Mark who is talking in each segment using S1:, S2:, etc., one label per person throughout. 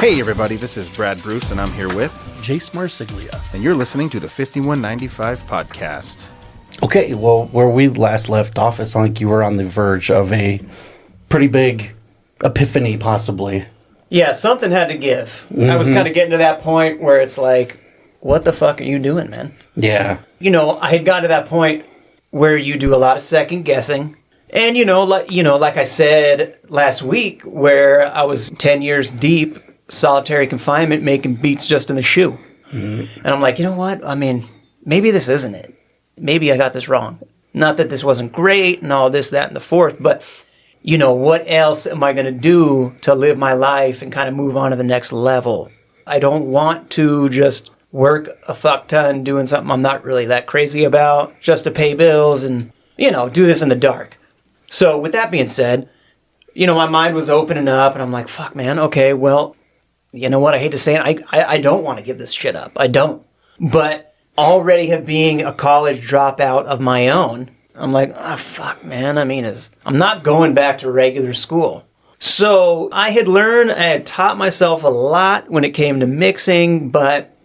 S1: Hey everybody, this is Brad Bruce and I'm here with
S2: Jace Marsiglia.
S1: And you're listening to the 5195 podcast.
S2: Okay, well, where we last left off, it sounded like you were on the verge of a pretty big epiphany, possibly.
S3: Yeah, something had to give. Mm-hmm. I was kind of getting to that point where it's like, what the fuck are you doing, man?
S2: Yeah.
S3: You know, I had gotten to that point where you do a lot of second guessing. And, like I said last week, where I was 10 years deep, solitary confinement, making beats just in the shoe. Mm-hmm. And I'm like, you know what? I mean, maybe this isn't it. Maybe I got this wrong. Not that this wasn't great and all this, that, and the fourth, but, what else am I going to do to live my life and kind of move on to the next level? I don't want to just work a fuck ton doing something I'm not really that crazy about just to pay bills and, do this in the dark. So with that being said, my mind was opening up and I'm like, fuck, man, okay, well, you know what? I hate to say it. I don't want to give this shit up. I don't. But already being a college dropout of my own, I'm like, oh, fuck, man. I mean, I'm not going back to regular school. So I had taught myself a lot when it came to mixing, but,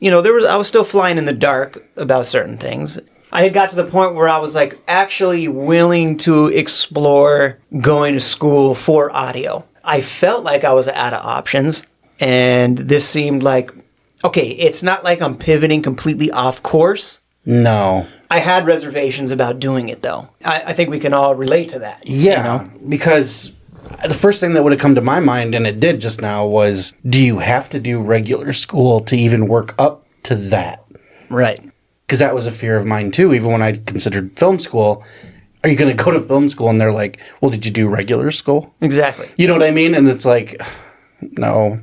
S3: I was still flying in the dark about certain things. I had got to the point where I was like actually willing to explore going to school for audio. I felt like I was out of options. And this seemed like, okay, it's not like I'm pivoting completely off course.
S2: No.
S3: I had reservations about doing it, though. I think we can all relate to that.
S2: Yeah, because the first thing that would have come to my mind, and it did just now, was do you have to do regular school to even work up to that?
S3: Right.
S2: Because that was a fear of mine, too, even when I considered film school. Are you going to go to film school? And they're like, well, did you do regular school?
S3: Exactly.
S2: You know what I mean? And it's like, no.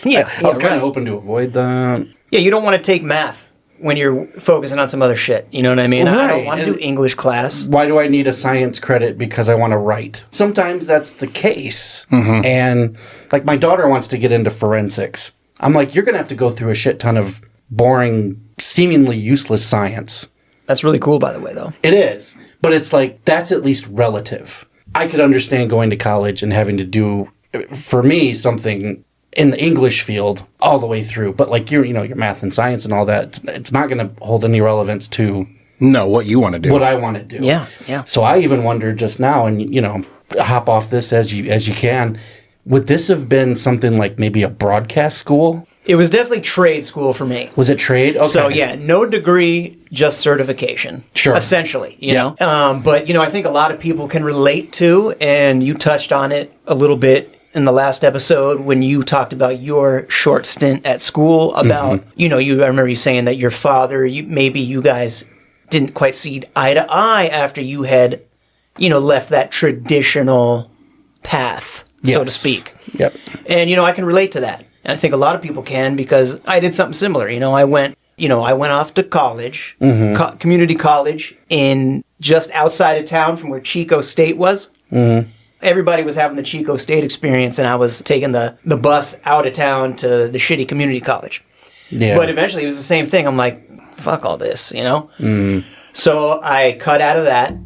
S3: Yeah,
S2: I was kind of hoping to avoid that.
S3: Yeah, you don't want to take math when you're focusing on some other shit. You know what I mean? Right. I don't want to do English class.
S2: Why do I need a science credit because I want to write? Sometimes that's the case. Mm-hmm. And like my daughter wants to get into forensics. I'm like, you're going to have to go through a shit ton of boring, seemingly useless science.
S3: That's really cool, by the way, though.
S2: It is. But it's like, that's at least relative. I could understand going to college and having to do, for me, something in the English field all the way through. But like your math and science and all that, it's not going to hold any relevance to
S1: what you want to do.
S2: What I want to do.
S3: Yeah.
S2: So I even wondered just now, and hop off this as you can. Would this have been something like maybe a broadcast school?
S3: It was definitely trade school for me.
S2: Was it trade? Okay.
S3: So yeah, no degree, just certification.
S2: Sure.
S3: Essentially, you know. But I think a lot of people can relate to, and you touched on it a little bit in the last episode when you talked about your short stint at school about, I remember you saying that your father, maybe you guys didn't quite see eye to eye after you had, left that traditional path, so to speak.
S2: Yep.
S3: And, I can relate to that. And I think a lot of people can because I did something similar. I went off to college, community college in just outside of town from where Chico State was. Mm-hmm. Everybody was having the Chico State experience, and I was taking the bus out of town to the shitty community college. Yeah. But eventually it was the same thing. I'm like, fuck all this, So I cut out of that,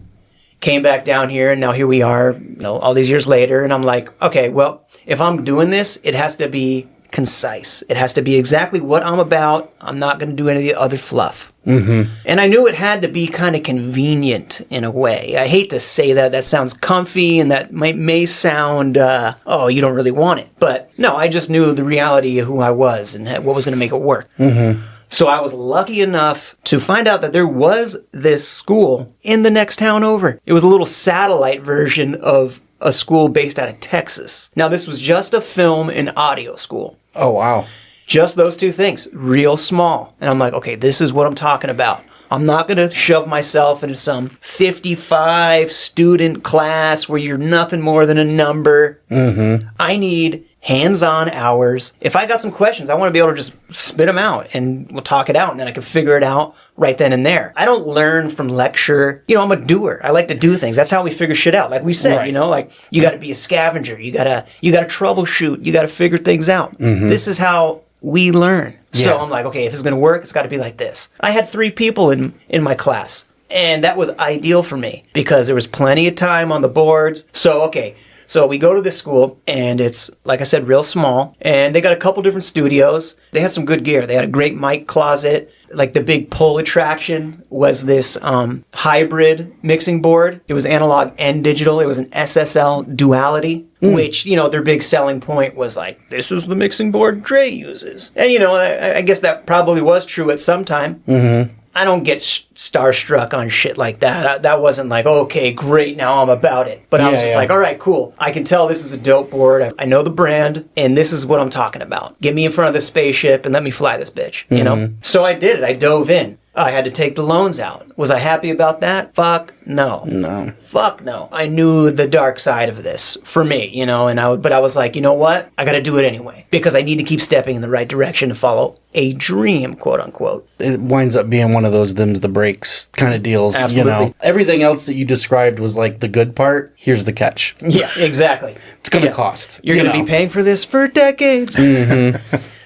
S3: came back down here, and now here we are, all these years later. And I'm like, okay, well, if I'm doing this, it has to be concise. It has to be exactly what I'm about. I'm not going to do any of the other fluff. Mm-hmm. And I knew it had to be kind of convenient in a way. I hate to say that. That sounds comfy, and that may sound, you don't really want it. But no, I just knew the reality of who I was and what was going to make it work. Mm-hmm. So I was lucky enough to find out that there was this school in the next town over. It was a little satellite version of a school based out of Texas. Now, this was just a film and audio school.
S2: Oh, wow.
S3: Just those two things, real small. And I'm like, okay, this is what I'm talking about. I'm not going to shove myself into some 55 student class where you're nothing more than a number. Mm-hmm. I need hands-on hours. If I got some questions, I want to be able to just spit them out and we'll talk it out, and then I can figure it out right then and there. I don't learn from lecture. I'm a doer. I like to do things. That's how we figure shit out. Like we said, right. Like you got to be a scavenger. You got to troubleshoot. You got to figure things out. Mm-hmm. This is how we learn. Yeah. So I'm like, okay, if it's going to work, it's got to be like this. I had 3 people in my class, and that was ideal for me because there was plenty of time on the boards. So, okay, So we go to this school, and it's, like I said, real small. And they got a couple different studios. They had some good gear. They had a great mic closet. Like the big pull attraction was this hybrid mixing board. It was analog and digital. It was an SSL duality, which, you know, their big selling point was like, this is the mixing board Dre uses. And, you know, I guess that probably was true at some time. Mm-hmm. I don't get starstruck on shit like that. That wasn't like, okay, great, now I'm about it. But I was just like, all right, cool. I can tell this is a dope board. I know the brand, and this is what I'm talking about. Get me in front of the spaceship and let me fly this bitch, you know? So I did it. I dove in. I had to take the loans out. Was I happy about that? Fuck no. No. Fuck no. I knew the dark side of this for me, you know, but I was like, you know what? I got to do it anyway because I need to keep stepping in the right direction to follow a dream, quote unquote.
S2: It winds up being one of those them's the breaks kind of deals.
S3: Absolutely.
S2: You know, everything else that you described was like the good part. Here's the catch.
S3: Yeah, exactly.
S2: It's going to cost.
S3: You're going to be paying for this for decades.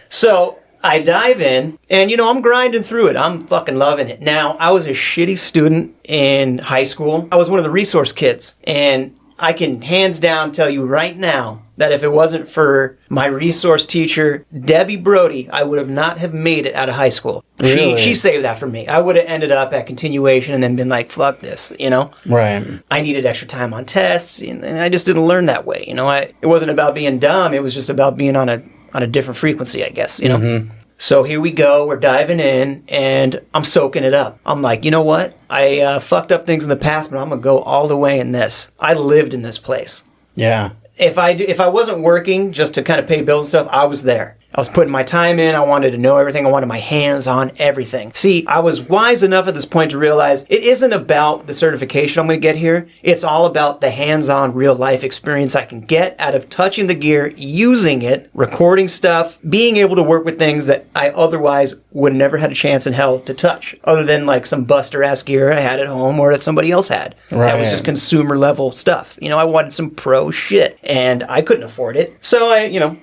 S3: So I dive in, and, you know, I'm grinding through it. I'm fucking loving it. Now, I was a shitty student in high school. I was one of the resource kids, and I can hands down tell you right now that if it wasn't for my resource teacher, Debbie Brody, I would have not have made it out of high school.
S2: Really?
S3: She saved that for me. I would have ended up at continuation and then been like, fuck this, you know?
S2: Right.
S3: I needed extra time on tests, and I just didn't learn that way, you know? It wasn't about being dumb. It was just about being on a different frequency, I guess, you know? Mm-hmm. So here we go. We're diving in, and I'm soaking it up. I'm like, you know what? I fucked up things in the past, but I'm going to go all the way in this. I lived in this place.
S2: Yeah.
S3: If I wasn't working just to kind of pay bills and stuff, I was there. I was putting my time in. I wanted to know everything. I wanted my hands on everything. See, I was wise enough at this point to realize it isn't about the certification I'm going to get here. It's all about the hands-on real life experience I can get out of touching the gear, using it, recording stuff, being able to work with things that I otherwise would have never had a chance in hell to touch, other than like some buster-ass gear I had at home or that somebody else had. Right. That was just consumer level stuff. You know, I wanted some pro shit, and I couldn't afford it. So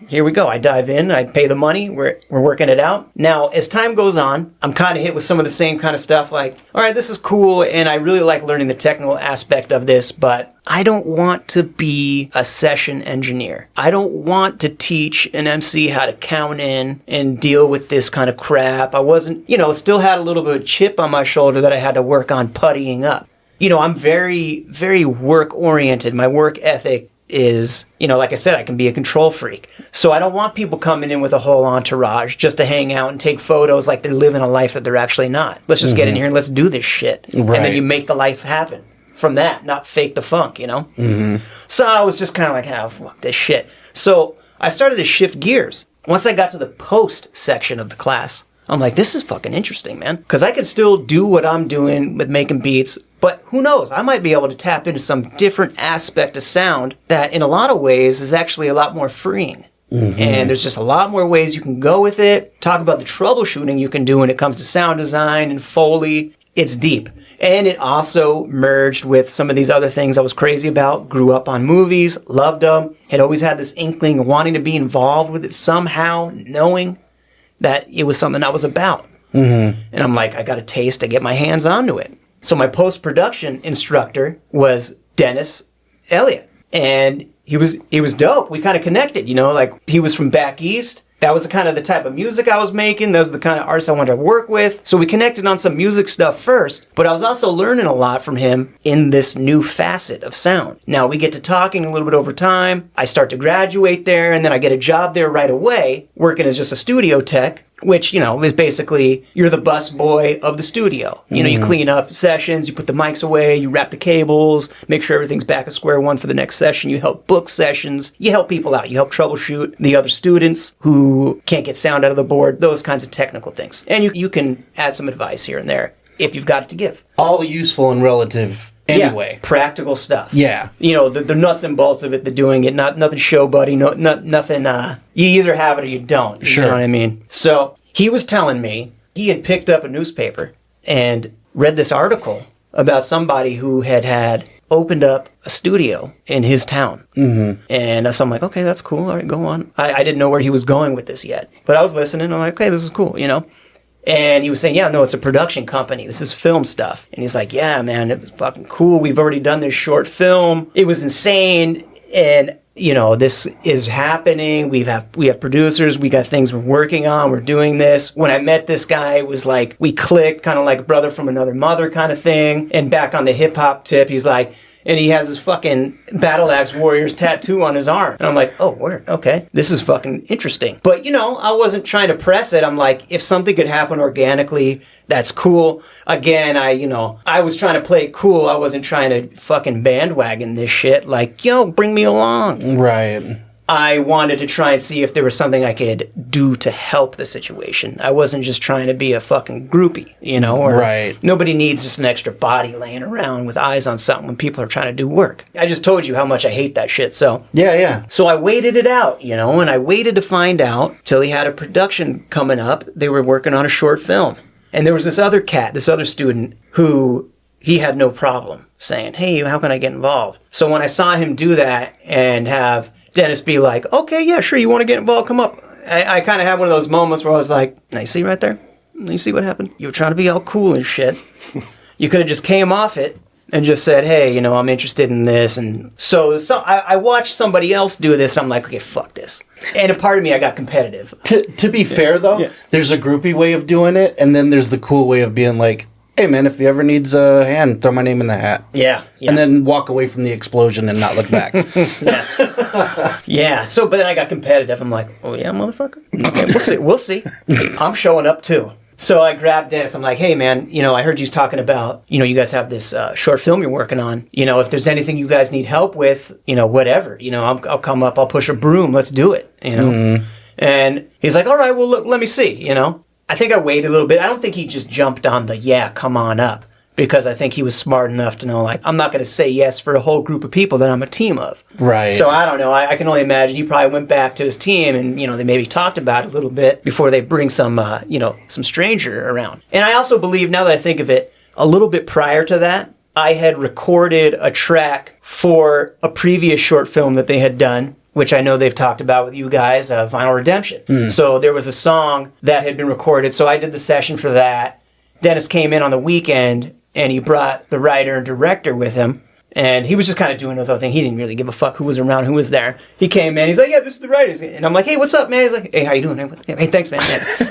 S3: here we go. I dive in. I pay the money. We're working it out. Now, as time goes on, I'm kind of hit with some of the same kind of stuff like, all right, this is cool, and I really like learning the technical aspect of this, but I don't want to be a session engineer. I don't want to teach an MC how to count in and deal with this kind of crap. I wasn't, still had a little bit of chip on my shoulder that I had to work on puttying up. I'm very, very work-oriented. My work ethic is, like I said, I can be a control freak. So I don't want people coming in with a whole entourage just to hang out and take photos like they're living a life that they're actually not. Let's just get in here and let's do this shit. Right. And then you make the life happen from that, not fake the funk, Mm-hmm. So I was just kind of like, fuck this shit. So I started to shift gears. Once I got to the post section of the class, I'm like, this is fucking interesting, man. Because I could still do what I'm doing with making beats, but who knows? I might be able to tap into some different aspect of sound that in a lot of ways is actually a lot more freeing. Mm-hmm. And there's just a lot more ways you can go with it. Talk about the troubleshooting you can do when it comes to sound design and Foley. It's deep. And it also merged with some of these other things I was crazy about. Grew up on movies, loved them, had always had this inkling of wanting to be involved with it somehow, knowing that it was something I was about. Mm-hmm. And I'm like, I got a taste to get my hands onto it. So my post-production instructor was Dennis Elliott. And he was dope. We kind of connected, like he was from back east. That was the type of music I was making. Those were the kind of artists I wanted to work with. So we connected on some music stuff first, but I was also learning a lot from him in this new facet of sound. Now we get to talking a little bit over time. I start to graduate there, and then I get a job there right away, working as just a studio tech, which, is basically you're the bus boy of the studio. You clean up sessions, you put the mics away, you wrap the cables, make sure everything's back at square one for the next session. You help book sessions. You help people out. You help troubleshoot the other students who can't get sound out of the board, those kinds of technical things. And you can add some advice here and there if you've got it to give.
S2: All useful and relative anyway.
S3: Yeah, practical stuff.
S2: Yeah.
S3: The nuts and bolts of it, the doing it, nothing show buddy, nothing, you either have it or you don't.
S2: Sure.
S3: You know what I mean? So he was telling me he had picked up a newspaper and read this article about somebody who had opened up a studio in his town. Mm-hmm. And so I'm like, okay, that's cool. All right, go on. I didn't know where he was going with this yet, but I was listening. I'm like, okay, this is cool, And he was saying, yeah, no, it's a production company. This is film stuff. And he's like, yeah, man, it was fucking cool. We've already done this short film. It was insane. And, you know, this is happening. We have producers. We got things we're working on. We're doing this. When I met this guy, it was like we clicked, kind of like a brother from another mother kind of thing. And back on the hip hop tip, he's like, and he has his fucking Battle Axe Warriors tattoo on his arm. And I'm like, oh, word, okay. This is fucking interesting. But, you know, I wasn't trying to press it. I'm like, if something could happen organically, that's cool. Again, I was trying to play it cool. I wasn't trying to fucking bandwagon this shit. Like, yo, bring me along.
S2: Right.
S3: I wanted to try and see if there was something I could do to help the situation. I wasn't just trying to be a fucking groupie, you know? Or
S2: right.
S3: Nobody needs just an extra body laying around with eyes on something when people are trying to do work. I just told you how much I hate that shit, so.
S2: Yeah.
S3: So I waited it out, you know, and I waited to find out till he had a production coming up. They were working on a short film. And there was this other student who he had no problem saying, hey, how can I get involved? So when I saw him do that and have Dennis be like, okay, yeah, sure, you want to get involved, come up. I kind of had one of those moments where I was like, now you see right there? You see what happened? You were trying to be all cool and shit. You could have just came off it and just said, hey, you know, I'm interested in this. And so I watched somebody else do this, and I'm like, okay, fuck this. And a part of me, I got competitive.
S2: To be fair, though, there's a groupie way of doing it, and then there's the cool way of being like, hey, man, if he ever needs a hand, throw my name in the hat.
S3: Yeah.
S2: And then walk away from the explosion and not look back.
S3: Yeah. So, but then I got competitive. I'm like, oh, yeah, motherfucker? Okay, we'll see. I'm showing up, too. So I grabbed Dennis. I'm like, hey, man, you know, I heard you talking about, you know, you guys have this short film you're working on. You know, if there's anything you guys need help with, you know, whatever, you know, I'll come up, I'll push a broom. Let's do it, you know. Mm-hmm. And he's like, all right, well, look, let me see, you know. I think I waited a little bit. I don't think he just jumped on the, yeah, come on up. Because I think he was smart enough to know, like, I'm not going to say yes for a whole group of people that I'm a team of.
S2: Right.
S3: So I don't know. I can only imagine he probably went back to his team and, you know, they maybe talked about it a little bit before they bring some, you know, some stranger around. And I also believe, now that I think of it, a little bit prior to that, I had recorded a track for a previous short film that they had done, which I know they've talked about with you guys, Vinyl Redemption. Mm. So there was a song that had been recorded. So I did the session for that. Dennis came in on the weekend, and he brought the writer and director with him. And he was just kind of doing his own thing. He didn't really give a fuck who was around, who was there. He came in. He's like, yeah, this is the writers. And I'm like, hey, what's up, man? He's like, hey, how you doing? Hey, thanks, man.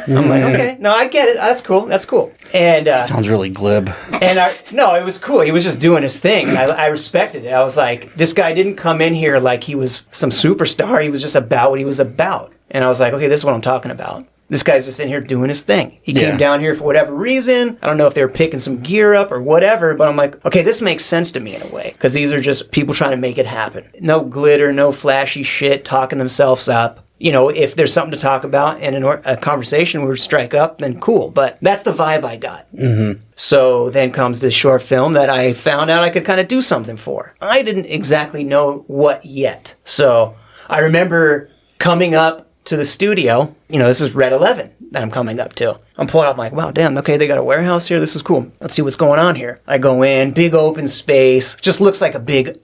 S3: I'm like, okay. No, I get it. That's cool. That's cool. And
S2: sounds really glib.
S3: And no, it was cool. He was just doing his thing. And I respected it. I was like, this guy didn't come in here like he was some superstar. He was just about what he was about. And I was like, okay, this is what I'm talking about. This guy's just in here doing his thing. He came down here for whatever reason. I don't know if they were picking some gear up or whatever, but I'm like, okay, this makes sense to me in a way. Because these are just people trying to make it happen. No glitter, no flashy shit, talking themselves up. You know, if there's something to talk about and a conversation would strike up, then cool. But that's the vibe I got. Mm-hmm. So then comes this short film that I found out I could kind of do something for. I didn't exactly know what yet. So I remember coming up to the studio. You know, this is Red 11 that I'm coming up to. I'm pulling up, I'm like, wow, damn, okay, they got a warehouse here. This is cool. Let's see what's going on here. I go in, big open space. Just looks like a big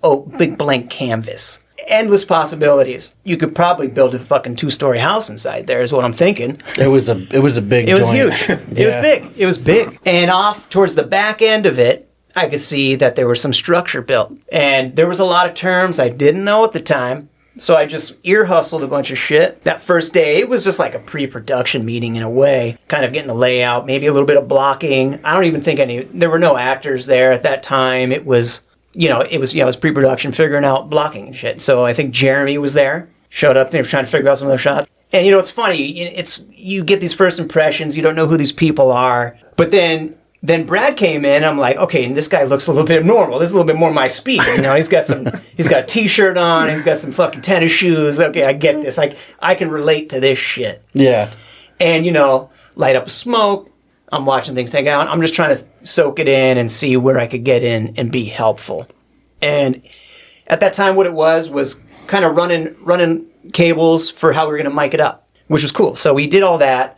S3: blank canvas. Endless possibilities. You could probably build a fucking 2-story house inside there is what I'm thinking.
S2: It was a big
S3: It was
S2: joint.
S3: huge. It was big. It was big. And off towards the back end of it, I could see that there was some structure built. And there was a lot of terms I didn't know at the time. So I just ear hustled a bunch of shit. That first day, it was just like a pre-production meeting in a way, kind of getting the layout, maybe a little bit of blocking. I don't even think there were no actors there at that time. It was, it was pre-production, figuring out blocking and shit. So I think Jeremy was there, showed up, they were trying to figure out some of their shots. And it's funny, you get these first impressions, you don't know who these people are, but then Brad came in, I'm like, okay, and this guy looks a little bit normal. This is a little bit more my speed. He's got a t-shirt on, he's got some fucking tennis shoes. Okay, I get this. I can relate to this shit.
S2: Yeah.
S3: And, light up a smoke. I'm watching things take out. I'm just trying to soak it in and see where I could get in and be helpful. And at that time, what it was kind of running cables for how we were going to mic it up, which was cool. So we did all that.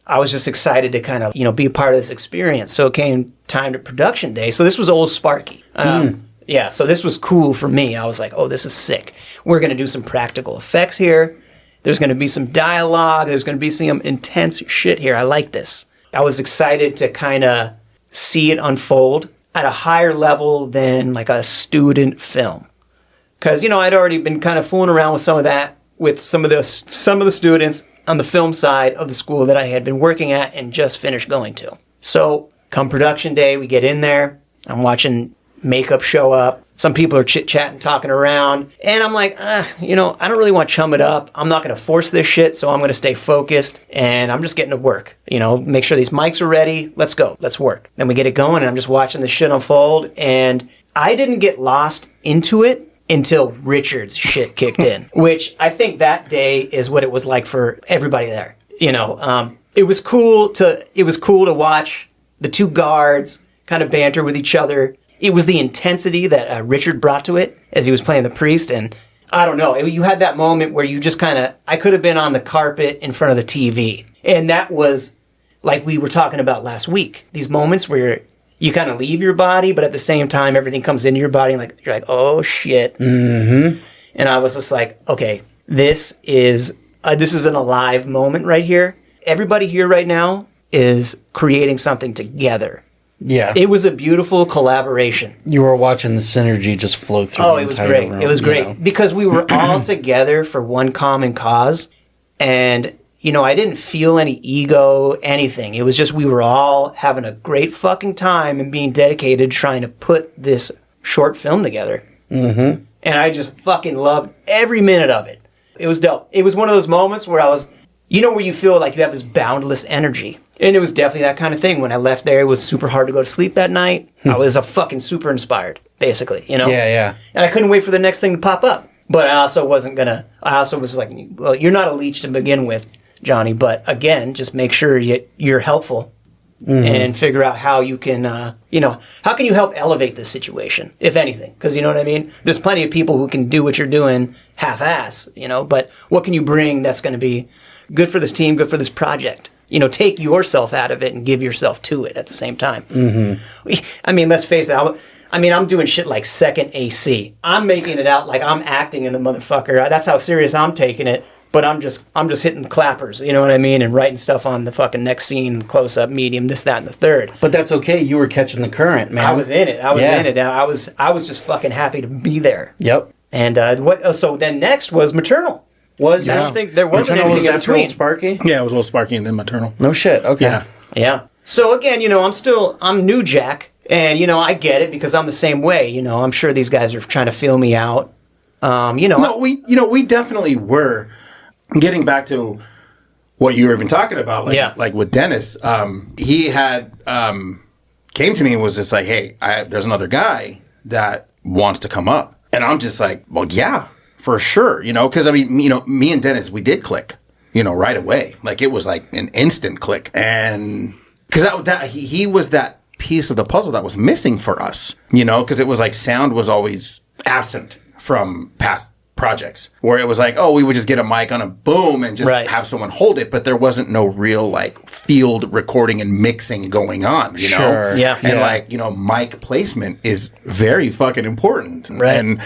S3: I was just excited to kind of, be a part of this experience. So it came time to production day. So this was old Sparky. Yeah, so this was cool for me. I was like, oh, this is sick. We're going to do some practical effects here. There's going to be some dialogue. There's going to be some intense shit here. I like this. I was excited to kind of see it unfold at a higher level than like a student film. because I'd already been kind of fooling around with some of that with some of the students on the film side of the school that I had been working at and just finished going to. So come production day, we get in there. I'm watching makeup show up. Some people are chit-chatting, talking around. And I'm like, I don't really want to chum it up. I'm not going to force this shit, so I'm going to stay focused. And I'm just getting to work. Make sure these mics are ready. Let's go. Let's work. Then we get it going, and I'm just watching this shit unfold. And I didn't get lost into it until Richard's shit kicked in, which I think that day is what it was like for everybody there. It was cool to watch the two guards kind of banter with each other. It was the intensity that Richard brought to it as he was playing the priest. And I don't know, you had that moment where you just I could have been on the carpet in front of the TV. And that was like we were talking about last week. These moments where you kind of leave your body, but at the same time, everything comes into your body and you're like, oh shit. Mm-hmm. And I was just like, okay, this is an alive moment right here. Everybody here right now is creating something together.
S2: Yeah.
S3: It was a beautiful collaboration.
S2: You were watching the synergy just flow through the entire room.
S3: It was great. Because we were all together for one common cause. And, I didn't feel any ego, anything. It was just we were all having a great fucking time and being dedicated trying to put this short film together. Mm-hmm. And I just fucking loved every minute of it. It was dope. It was one of those moments where I was, where you feel like you have this boundless energy. And it was definitely that kind of thing. When I left there, it was super hard to go to sleep that night. I was a fucking super inspired, basically,
S2: Yeah.
S3: And I couldn't wait for the next thing to pop up. But I also was like, well, you're not a leech to begin with, Johnny. But again, just make sure you're helpful and figure out how you can, how can you help elevate this situation, if anything? Because you know what I mean? There's plenty of people who can do what you're doing half-ass, but what can you bring that's going to be good for this team, good for this project? Take yourself out of it and give yourself to it at the same time. Mm-hmm. I mean, let's face it. I'm doing shit like second AC. I'm making it out like I'm acting in the motherfucker. That's how serious I'm taking it. But I'm just hitting clappers, you know what I mean, and writing stuff on the fucking next scene, close up, medium, this, that, and the third.
S2: But that's okay. You were catching the current, man.
S3: I was in it. I was just fucking happy to be there.
S2: Yep.
S3: And so then next was Maternal. I don't think there wasn't anything in between.
S2: Old Sparky?
S1: Yeah, it was Old Sparky and then Maternal.
S2: No shit. Okay.
S3: Yeah. So again, I'm new Jack, and I get it because I'm the same way. I'm sure these guys are trying to feel me out.
S1: No, we definitely were. Getting back to what you were even talking about, like with Dennis, he had came to me and was just like, hey, there's another guy that wants to come up, and I'm just like, well, yeah. For sure, because me and Dennis, we did click, right away. Like it was like an instant click, and because he was that piece of the puzzle that was missing for us, because it was like sound was always absent from past projects where it was like, oh, we would just get a mic on a boom and just have someone hold it, but there wasn't no real like field recording and mixing going on,
S2: Sure.
S3: Yeah.
S1: And mic placement is very fucking important,
S3: right?
S1: And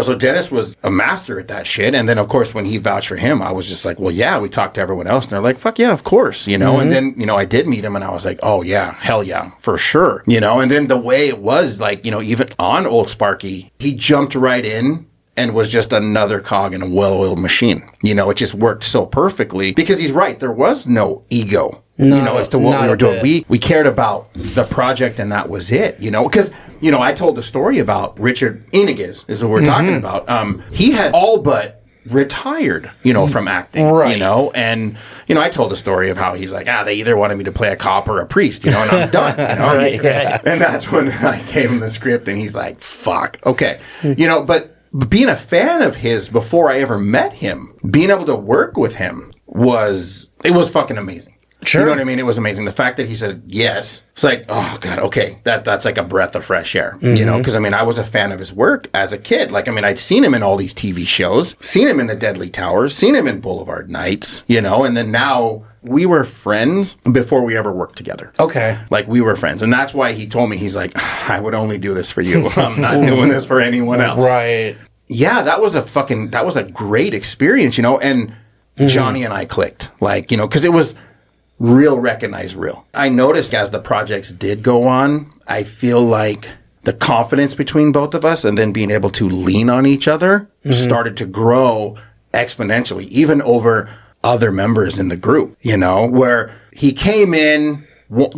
S1: so Dennis was a master at that shit. And then, of course, when he vouched for him, I was just like, well, yeah, we talked to everyone else. And they're like, fuck yeah, of course, And then, I did meet him and I was like, oh, yeah, hell yeah, for sure. And then the way it was, like, even on Old Sparky, he jumped right in and was just another cog in a well-oiled machine. It just worked so perfectly because he's right. There was no ego, as to what we were doing. We cared about the project and that was it, because, I told the story about Richard Inigiz is what we're talking about. He had all but retired, from acting,
S2: right.
S1: And, I told the story of how he's like, they either wanted me to play a cop or a priest, and I'm done,
S3: Right.
S1: And that's when I gave him the script and he's like, fuck, okay. But being a fan of his before I ever met him, being able to work with him was fucking amazing.
S2: Sure.
S1: You know what I mean? It was amazing. The fact that he said yes, it's like, oh God, okay, that's like a breath of fresh air, because I was a fan of his work as a kid. Like, I'd seen him in all these TV shows, seen him in the Deadly Towers, seen him in Boulevard Nights, and then now we were friends before we ever worked together.
S2: Okay.
S1: Like, we were friends. And that's why he told me, he's like, I would only do this for you. I'm not doing this for anyone else.
S2: Right.
S1: Yeah, that was a great experience, and Johnny and I clicked, like, because it was real recognize real. I noticed as the projects did go on, I feel like the confidence between both of us and then being able to lean on each other started to grow exponentially, even over other members in the group, you know, where he came in,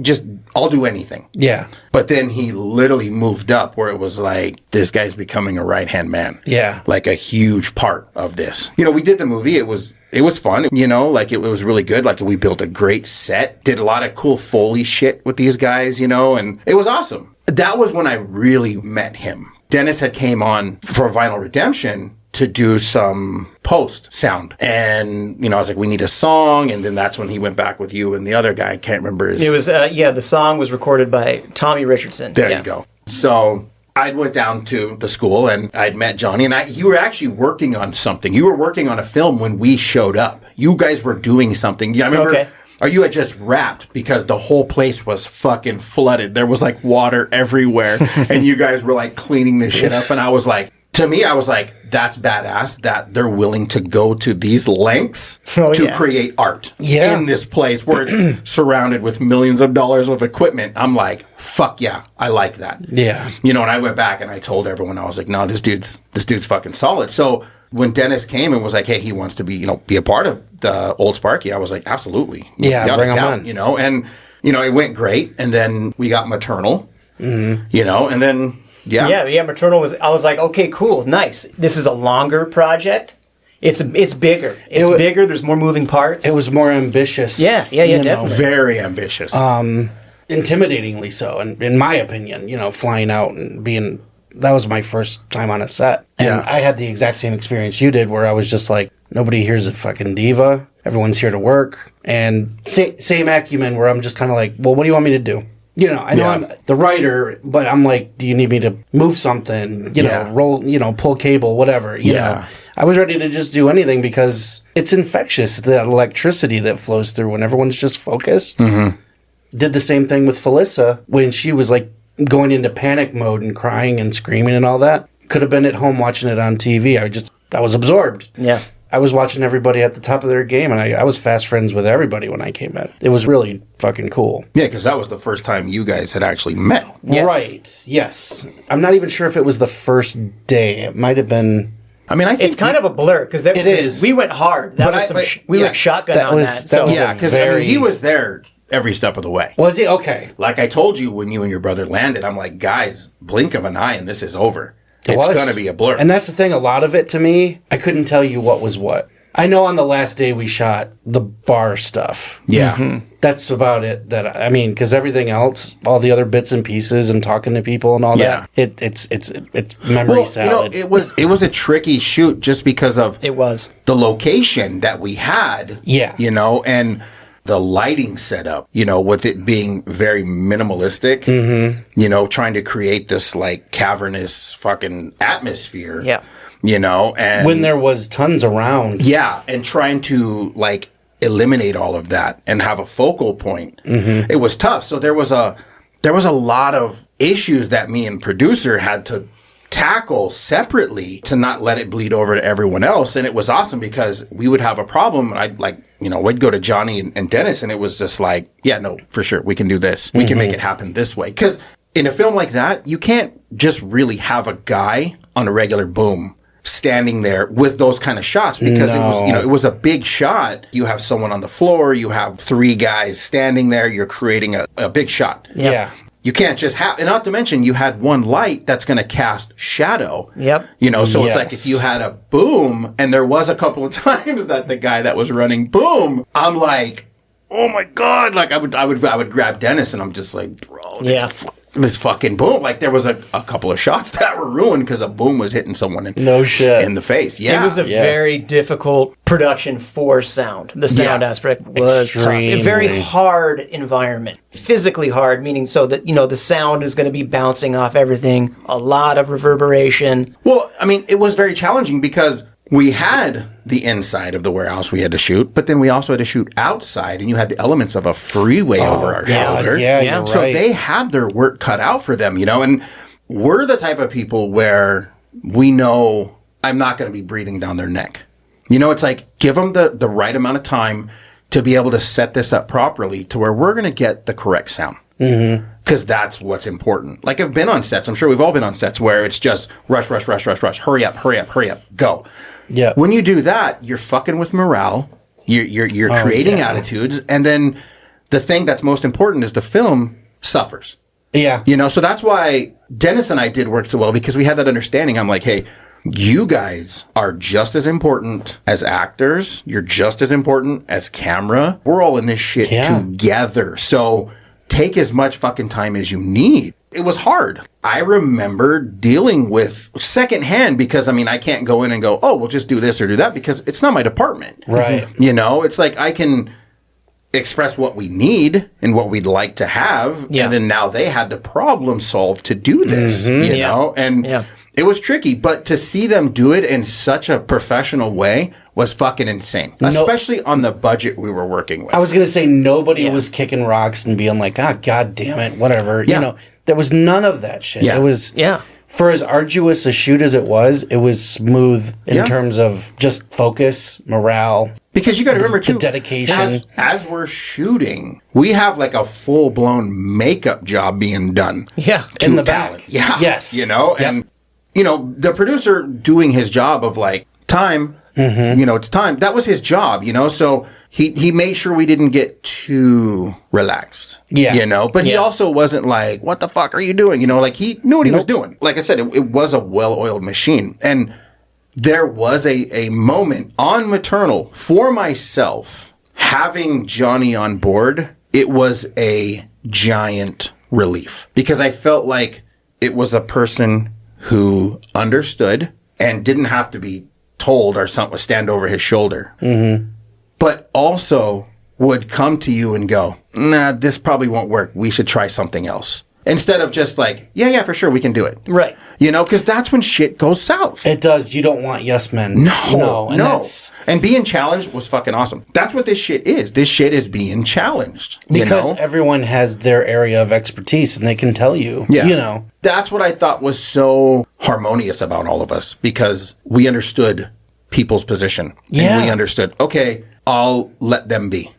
S1: just, I'll do anything.
S2: Yeah.
S1: But then he literally moved up where it was like, this guy's becoming a right-hand man.
S2: Yeah.
S1: Like a huge part of this. You know, we did the movie. It was fun, you know, like it was really good. Like we built a great set, did a lot of cool Foley shit with these guys, you know, and it was awesome. That was when I really met him. Dennis had came on for Vinyl Redemption to do some post sound. And, you know, I was like, we need a song. And then that's when he went back with you and the other guy. I can't remember his...
S3: It was, the song was recorded by Tommy Richardson.
S1: There you go. So I went down to the school and I'd met Johnny and you were actually working on something. You were working on a film when we showed up. You guys were doing something. Yeah, I remember...
S3: Okay.
S1: Or you had just wrapped because the whole place was fucking flooded. There was like water everywhere. And you guys were like cleaning this shit up. And I was like, to me, I was like, that's badass that they're willing to go to these lengths to create art in this place where it's surrounded with millions of dollars of equipment. I'm like, fuck yeah, I like that.
S2: Yeah.
S1: You know, and I went back and I told everyone, I was like, no, this dude's fucking solid. So when Dennis came and was like, hey, he wants to be a part of the Old Sparky, I was like, absolutely.
S2: Yeah, bring him on.
S1: You know, and, you know, it went great. And then we got Maternal, you know, and then... Yeah,
S3: Maternal was. I was like, okay, cool, nice. This is a longer project. It's bigger. It's bigger. There's more moving parts.
S2: It was more ambitious.
S3: Yeah, definitely.
S1: Very ambitious.
S2: Intimidatingly so, in my opinion. You know, flying out and being. That was my first time on a set, and I had the exact same experience you did, where I was just like, nobody here's a fucking diva. Everyone's here to work, and same acumen where I'm just kind of like, well, what do you want me to do? You know, I know I'm the writer, but I'm like, do you need me to move something? You know, roll, pull cable, whatever. You know, I was ready to just do anything because it's infectious, that electricity that flows through when everyone's just focused. Mm-hmm. Did the same thing with Felissa when she was like going into panic mode and crying and screaming and all that. Could have been at home watching it on TV. I was absorbed.
S3: Yeah.
S2: I was watching everybody at the top of their game, and I was fast friends with everybody when I came in. It was really fucking cool.
S1: Yeah, because that was the first time you guys had actually met.
S2: Yes. Right, yes. I'm not even sure if it was the first day. It might have been...
S1: I mean, I think...
S3: It's kind of a blur, because it is. We went hard. We went shotgun on that.
S1: Yeah, because he was there every step of the way.
S2: Was he? Okay.
S1: Like I told you when you and your brother landed, I'm like, guys, blink of an eye and this is over. It's going to be a blur.
S2: And that's the thing. A lot of it, to me, I couldn't tell you what was what. I know on the last day we shot the bar stuff.
S1: Yeah. Mm-hmm.
S2: That's about it. Because everything else, all the other bits and pieces and talking to people and all that, it's memory salad.
S1: You know, it was a tricky shoot just because of the location that we had.
S2: Yeah.
S1: You know, and the lighting setup, you know, with it being very minimalistic, you know, trying to create this like cavernous fucking atmosphere.
S3: Yeah.
S1: You know, and
S2: when there was tons around.
S1: Yeah. And trying to like eliminate all of that and have a focal point. Mm-hmm. It was tough. So there was a lot of issues that me and producer had to tackle separately to not let it bleed over to everyone else. And it was awesome because we would have a problem. And we'd go to Johnny and Dennis and it was just like, yeah, no, for sure. We can do this. We can make it happen this way. Because in a film like that, you can't just really have a guy on a regular boom standing there with those kind of shots because it was a big shot. You have someone on the floor. You have three guys standing there. You're creating a big shot.
S2: Yeah.
S1: You can't just have, and not to mention you had one light that's going to cast shadow.
S3: Yep.
S1: You know, so it's like if you had a boom, and there was a couple of times that the guy that was running boom, I'm like, oh my God. Like I would grab Dennis and I'm just like, bro, this fucking boom. Like there was a couple of shots that were ruined because a boom was hitting someone in the face. Yeah.
S3: It was a very difficult production for sound. The sound aspect was tough. A very hard environment. Physically hard, meaning so that, the sound is going to be bouncing off everything. A lot of reverberation.
S1: Well, I mean, it was very challenging because we had the inside of the warehouse we had to shoot, but then we also had to shoot outside, and you had the elements of a freeway over our shoulder.
S2: Yeah.
S1: So they had their work cut out for them, and we're the type of people where we know I'm not going to be breathing down their neck. It's like, give them the right amount of time to be able to set this up properly to where we're going to get the correct sound. Mm-hmm. because that's what's important. Like, I've been on sets. I'm sure we've all been on sets where it's just rush, rush, rush, rush, rush. Hurry up, hurry up, hurry up. Go.
S2: Yeah.
S1: When you do that, you're fucking with morale. You're creating attitudes. And then the thing that's most important is the film suffers.
S2: Yeah.
S1: You know, so that's why Dennis and I did work so well, because we had that understanding. I'm like, hey, you guys are just as important as actors. You're just as important as camera. We're all in this shit together. So take as much fucking time as you need. It was hard. I remember dealing with secondhand because, I mean, I can't go in and go, oh, we'll just do this or do that because it's not my department.
S2: Right.
S1: You know, it's like I can express what we need and what we'd like to have.
S3: Yeah.
S1: And then now they had to problem solve to do this, you know? And it was tricky, but to see them do it in such a professional way was fucking insane, especially on the budget we were working with.
S2: I was going to say nobody was kicking rocks and being like, ah, God damn it, whatever. You know, there was none of that shit.
S1: Yeah.
S2: It was, for as arduous a shoot as it was smooth in terms of just focus, morale.
S1: Because you got to remember, too,
S2: the dedication.
S1: As we're shooting, we have like a full-blown makeup job being done.
S3: Yeah.
S2: In the back.
S1: Yeah.
S2: Yes.
S1: You know, and, you know, the producer doing his job of like, time, you know, it's time. That was his job, you know, so he made sure we didn't get too relaxed.
S2: Yeah.
S1: You know, but he also wasn't like, what the fuck are you doing? You know, like he knew what he was doing. Like I said, it was a well-oiled machine. And there was a moment on Maternal for myself having Johnny on board. It was a giant relief because I felt like it was a person who understood and didn't have to be told or something, stand over his shoulder, but also would come to you and go, nah, this probably won't work. We should try something else. Instead of just like, yeah, for sure, we can do it.
S3: Right.
S1: You know, because that's when shit goes south.
S2: It does. You don't want yes men.
S1: No. And being challenged was fucking awesome. That's what this shit is. This shit is being challenged.
S2: Because everyone has their area of expertise and they can tell you, you know.
S1: That's what I thought was so harmonious about all of us, because we understood people's position.
S2: Yeah.
S1: And we understood, okay, I'll let them be.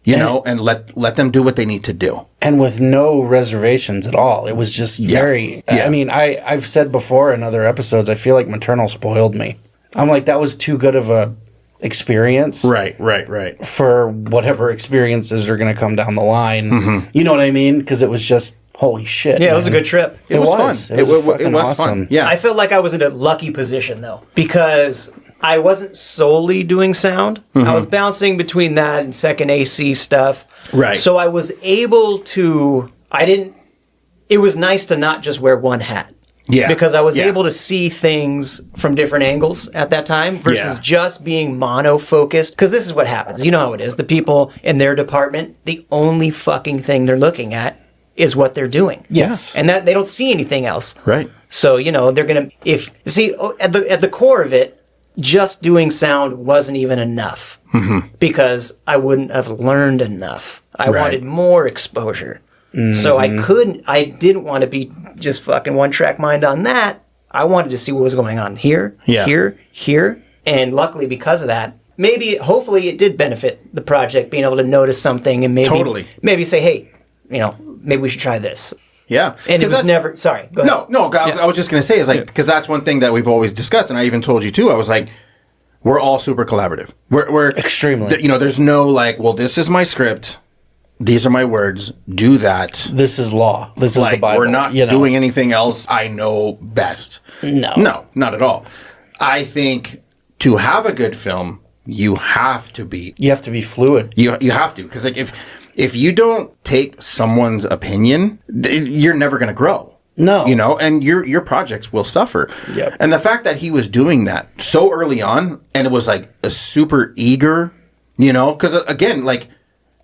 S1: You know, and let them do what they need to do.
S2: And with no reservations at all. It was just very... I mean, I've said before in other episodes, I feel like Maternal spoiled me. I'm like, that was too good of a experience.
S1: Right.
S2: For whatever experiences are going to come down the line. You know what I mean? Because it was just, holy shit.
S3: Yeah, it was a good trip.
S1: It was fun.
S2: It was awesome.
S1: Fun. Yeah.
S3: I felt like I was in a lucky position, though, because I wasn't solely doing sound. I was bouncing between that and second AC stuff.
S1: Right.
S3: So I was able to, it was nice to not just wear one hat.
S1: Yeah.
S3: Because I was able to see things from different angles at that time versus just being mono-focused. Because this is what happens. You know how it is. The people in their department, the only fucking thing they're looking at is what they're doing.
S2: Yes.
S3: And that they don't see anything else.
S1: Right.
S3: So, you know, they're going to, at the core of it, just doing sound wasn't even enough because I wouldn't have learned enough. I wanted more exposure. So I didn't want to be just fucking one track mind on that. I wanted to see what was going on here, here. And luckily because of that, hopefully it did benefit the project, being able to notice something and maybe say, hey, you know, maybe we should try this.
S1: Yeah.
S3: And it was never, sorry, go ahead.
S1: No, I was just going to say is like, because that's one thing that we've always discussed, and I even told you too, I was like, we're all super collaborative. We're
S2: extremely.
S1: You know, there's no like, well, this is my script. These are my words. Do that.
S2: This is law. This is the Bible.
S1: We're not doing anything else. I know best. No, not at all. I think to have a good film, you have to be
S2: fluid.
S1: You have to, because like if you don't take someone's opinion, you're never going to grow.
S2: No.
S1: You know, and your projects will suffer.
S2: Yep.
S1: And the fact that he was doing that so early on, and it was like a super eager, you know, because again, like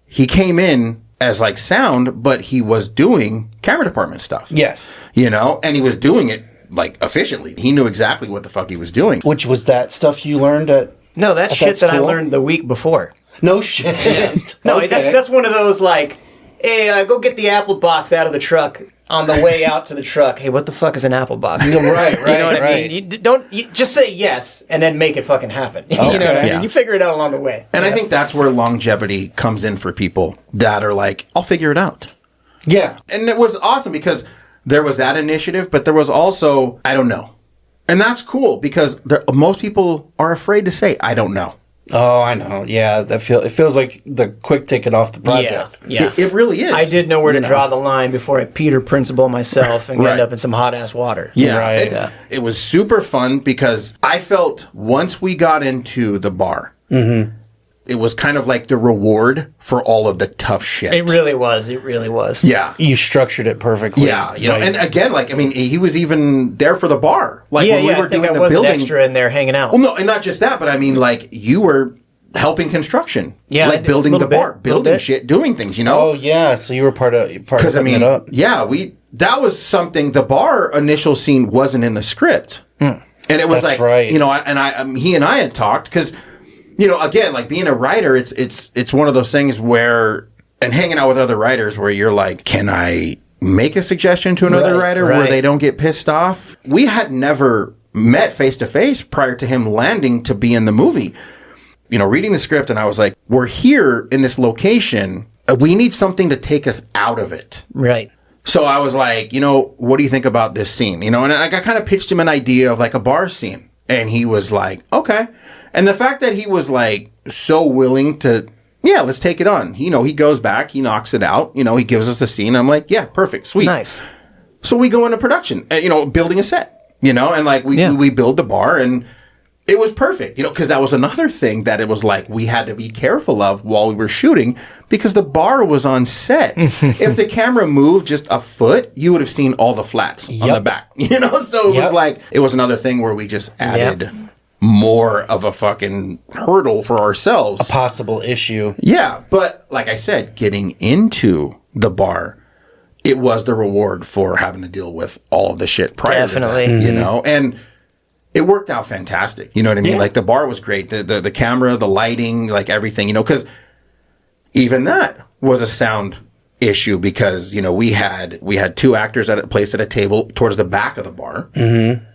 S1: he came in as like sound, but he was doing camera department stuff.
S2: Yes.
S1: You know, and he was doing it like efficiently. He knew exactly what the fuck he was doing.
S2: Which was that stuff you learned at...
S3: No, that's shit that I learned the week before.
S2: No shit.
S3: No, okay. That's one of those like, hey, go get the apple box out of the truck on the way out to the truck. Hey, what the fuck is an apple box?
S2: Right,
S3: you know what I mean? You just say yes and then make it fucking happen.
S2: Okay.
S3: You know what I mean?
S1: Yeah.
S3: You figure it out along the way.
S1: And I think that's where longevity comes in for people that are like, I'll figure it out.
S2: Yeah.
S1: And it was awesome because there was that initiative, but there was also, I don't know. And that's cool because most people are afraid to say, I don't know.
S2: Oh, I know. Yeah, it feels like the quick ticket off the project.
S3: Yeah.
S1: It really is.
S3: I did know where to draw the line before I Peter Principle myself and end up in some hot ass water.
S1: Yeah,
S2: Right.
S1: And it was super fun because I felt once we got into the bar, it was kind of like the reward for all of the tough shit.
S3: It really was. It really was.
S1: Yeah.
S2: You structured it perfectly.
S1: Yeah, you know,
S2: Right.
S1: and again, like, I mean, he was even there for the bar. Like,
S3: Yeah,
S1: when we were
S3: I think
S1: doing
S3: I
S1: the
S3: was an
S1: building.
S3: extra in there hanging out.
S1: Well, no, and not just that, but I mean, like, you were helping construction.
S3: Yeah, I
S1: like
S3: did,
S1: building the
S3: little bit,
S1: bar,
S3: little
S1: building
S3: bit.
S1: shit, doing things, you know?
S2: Oh, yeah. So you were part of
S1: Because, I
S2: putting
S1: mean,
S2: it up.
S1: yeah, that was something, the bar initial scene wasn't in the script. And it was
S2: That's
S1: like,
S2: right.
S1: you know, he and I had talked because, you know, again, like being a writer, it's one of those things where, and hanging out with other writers where you're like, can I make a suggestion to another writer where they don't get pissed off? We had never met face to face prior to him landing to be in the movie. You know, reading the script, and I was like, we're here in this location. We need something to take us out of it.
S3: Right.
S1: So I was like, you know, what do you think about this scene? You know, and I kind of pitched him an idea of like a bar scene. And he was like, okay. And the fact that he was like so willing to, yeah, let's take it on. You know, he goes back, he knocks it out. You know, he gives us the scene. I'm like, yeah, perfect, sweet.
S3: Nice.
S1: So we go into production, you know, building a set, you know, and like we build the bar and it was perfect, you know, because that was another thing that it was like we had to be careful of while we were shooting because the bar was on set. If the camera moved just a foot, you would have seen all the flats on the back, you know? So it was like, it was another thing where we just added more of a fucking hurdle for ourselves.
S2: A possible issue.
S1: Yeah, but like I said, getting into the bar, it was the reward for having to deal with all of the shit prior
S3: Definitely.
S1: to that, you know? And it worked out fantastic. You know what I mean? Like the bar was great. The camera, the lighting, like everything, you know, because even that was a sound issue because, you know, we had two actors placed at a table towards the back of the bar. Mm-hmm.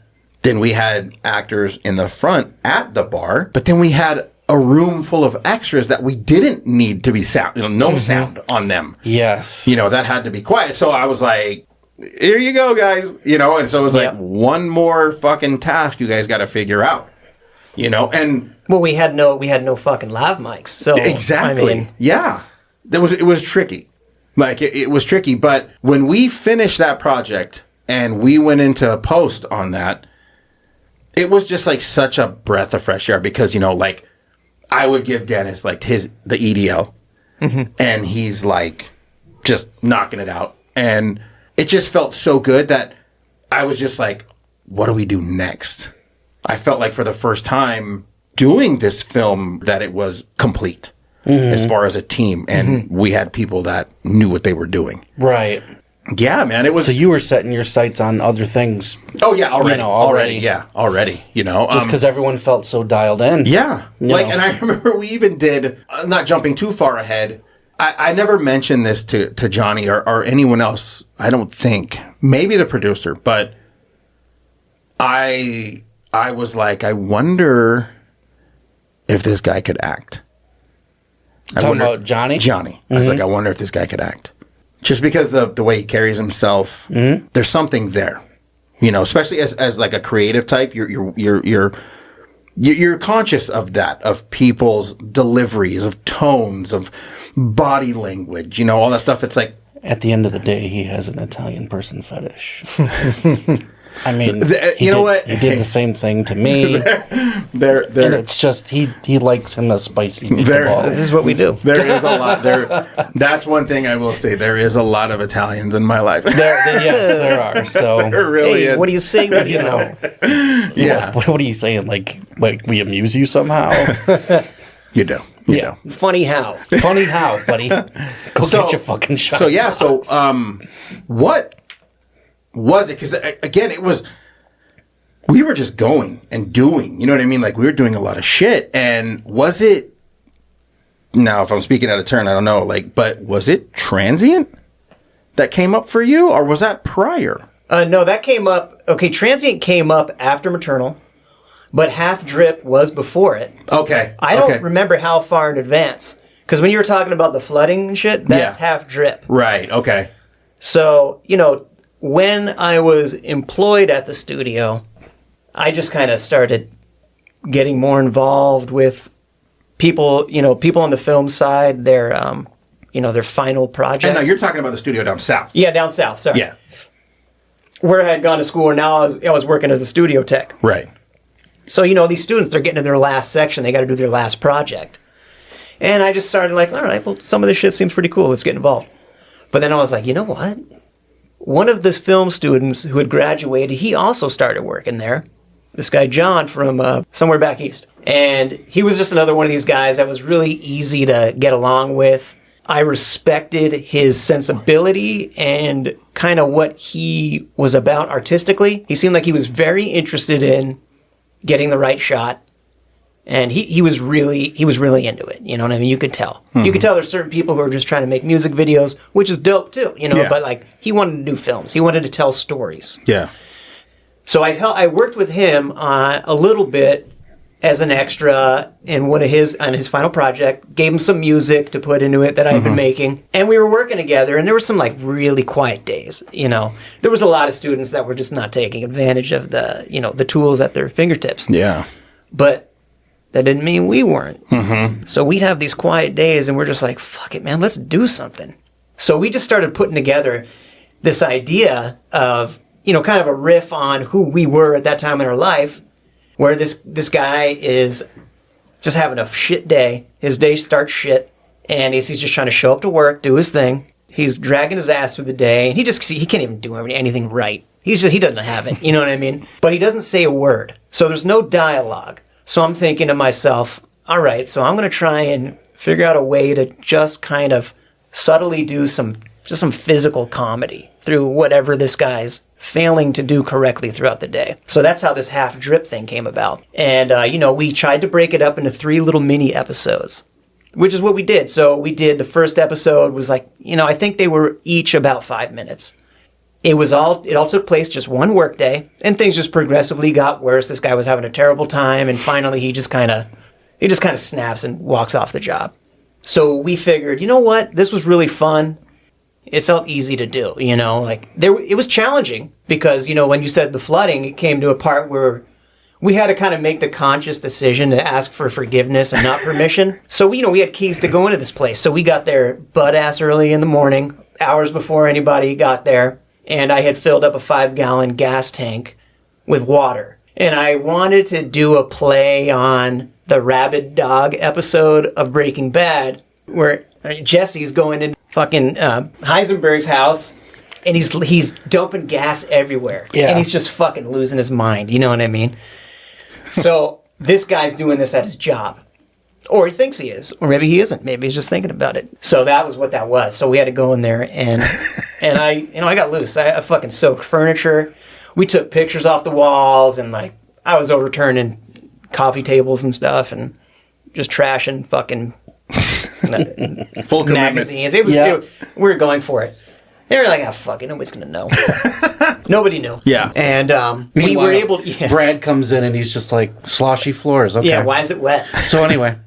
S1: Then we had actors in the front at the bar, but then we had a room full of extras that we didn't need to be sound, you know, no sound on them.
S2: Yes.
S1: You know, that had to be quiet. So I was like, here you go, guys. You know, and so it was like one more fucking task you guys got to figure out. You know, and
S3: well, we had no fucking lav mics. So
S1: exactly,
S3: I mean,
S1: it was tricky. Like it was tricky, but when we finished that project and we went into post on that, it was just like such a breath of fresh air because, you know, like I would give Dennis like the EDL and he's like just knocking it out. And it just felt so good that I was just like, what do we do next? I felt like for the first time doing this film that it was complete as far as a team. And we had people that knew what they were doing.
S2: Right.
S1: Yeah, man, it was.
S2: So you were setting your sights on other things.
S1: Oh yeah, already,
S2: you know, already.
S1: already. You know,
S2: Just because everyone felt so dialed in.
S1: Yeah, like,
S2: know.
S1: and I remember we even did. Not jumping too far ahead. I never mentioned this to Johnny or anyone else. I don't think. Maybe the producer, but I was like, I wonder if this guy could act.
S2: Talking about Johnny?
S1: Johnny. I was like, I wonder if this guy could act. Just because of the way he carries himself, there's something there, you know. Especially as like a creative type, you're conscious of that, of people's deliveries, of tones, of body language, you know, all that stuff. It's like
S2: at the end of the day, he has an Italian person fetish. I mean,
S1: you know what?
S2: He did the same thing to me. And it's just he likes him a spicy meatball.
S3: This is what we do.
S1: There is a lot there. That's one thing I will say. There is a lot of Italians in my life.
S2: Yes, there are. So
S1: There really is.
S3: What do you say? You know,
S1: Yeah,
S2: what are you saying? Like we amuse you somehow?
S1: you do. You know.
S3: funny how?
S2: Funny how, buddy? Go get your fucking shot.
S1: So yeah. So what was it? Because again, it was. We were just going and doing. You know what I mean? Like we were doing a lot of shit. And was it? Now, if I'm speaking out of turn, I don't know. Like, but was it Transient that came up for you, or was that prior?
S3: No, that came up. Okay, Transient came up after Maternal, but Half Drip was before it.
S1: Okay.
S3: I don't remember how far in advance. Because when you were talking about the flooding and shit, that's
S1: Yeah.
S3: Half Drip.
S1: Right. Okay.
S3: So, when I was employed at the studio, I just kind of started getting more involved with people, people on the film side, their final project.
S1: And now you're talking about the studio down south.
S3: Yeah, down south, sorry.
S1: Yeah.
S3: Where I had gone to school, and now I was working as a studio tech.
S1: Right.
S3: So, these students, they're getting to their last section. They got to do their last project. And I just started like, all right, well, some of this shit seems pretty cool. Let's get involved. But then I was like, you know what? One of the film students who had graduated, he also started working there. This guy, John, from somewhere back east. And he was just another one of these guys that was really easy to get along with. I respected his sensibility and kind of what he was about artistically. He seemed like he was very interested in getting the right shot. And he was really into it. You know what I mean? You could tell. Mm-hmm. You could tell there's certain people who are just trying to make music videos, which is dope too,
S1: Yeah.
S3: But like he wanted to do films. He wanted to tell stories.
S1: Yeah.
S3: So I worked with him a little bit as an extra in on his final project, gave him some music to put into it that I had been making. And we were working together, and there were some like really quiet days, There was a lot of students that were just not taking advantage of the tools at their fingertips.
S1: Yeah.
S3: But that didn't mean we weren't. Mm-hmm. So we'd have these quiet days, and we're just like, fuck it, man, let's do something. So we just started putting together this idea of, kind of a riff on who we were at that time in our life, where this guy is just having a shit day. His day starts shit, and he's just trying to show up to work, do his thing. He's dragging his ass through the day, and he can't even do anything right. He doesn't have it, you know what I mean? But he doesn't say a word. So there's no dialogue. So I'm thinking to myself, all right, so I'm going to try and figure out a way to just kind of subtly do some physical comedy through whatever this guy's failing to do correctly throughout the day. So that's how this half drip thing came about. And, we tried to break it up into 3 little mini episodes, which is what we did. So we did the first episode was like, I think they were each about 5 minutes. It all took place just one work day, and things just progressively got worse. This guy was having a terrible time, and finally he just kind of snaps and walks off the job. So we figured, you know what? This was really fun. It felt easy to do, it was challenging because, when you said the flooding, it came to a part where we had to kind of make the conscious decision to ask for forgiveness and not permission. So, we had keys to go into this place. So we got there butt-ass early in the morning, hours before anybody got there. And I had filled up a 5-gallon gas tank with water. And I wanted to do a play on the rabid dog episode of Breaking Bad, where Jesse's going in fucking Heisenberg's house, and he's dumping gas everywhere.
S2: Yeah.
S3: And he's just fucking losing his mind, you know what I mean? So this guy's doing this at his job. Or he thinks he is. Or maybe he isn't. Maybe he's just thinking about it. So that was what that was. So we had to go in there, and I got loose. I fucking soaked furniture. We took pictures off the walls, and like I was overturning coffee tables and stuff, and just trashing fucking
S1: full
S3: magazines. We were going for it. They were like, "Oh fuck it, nobody's gonna know." Nobody knew.
S1: Yeah.
S3: And we were able. Yeah.
S2: Brad comes in and he's just like sloshy floors. Okay.
S3: Yeah. Why is it wet?
S2: So anyway.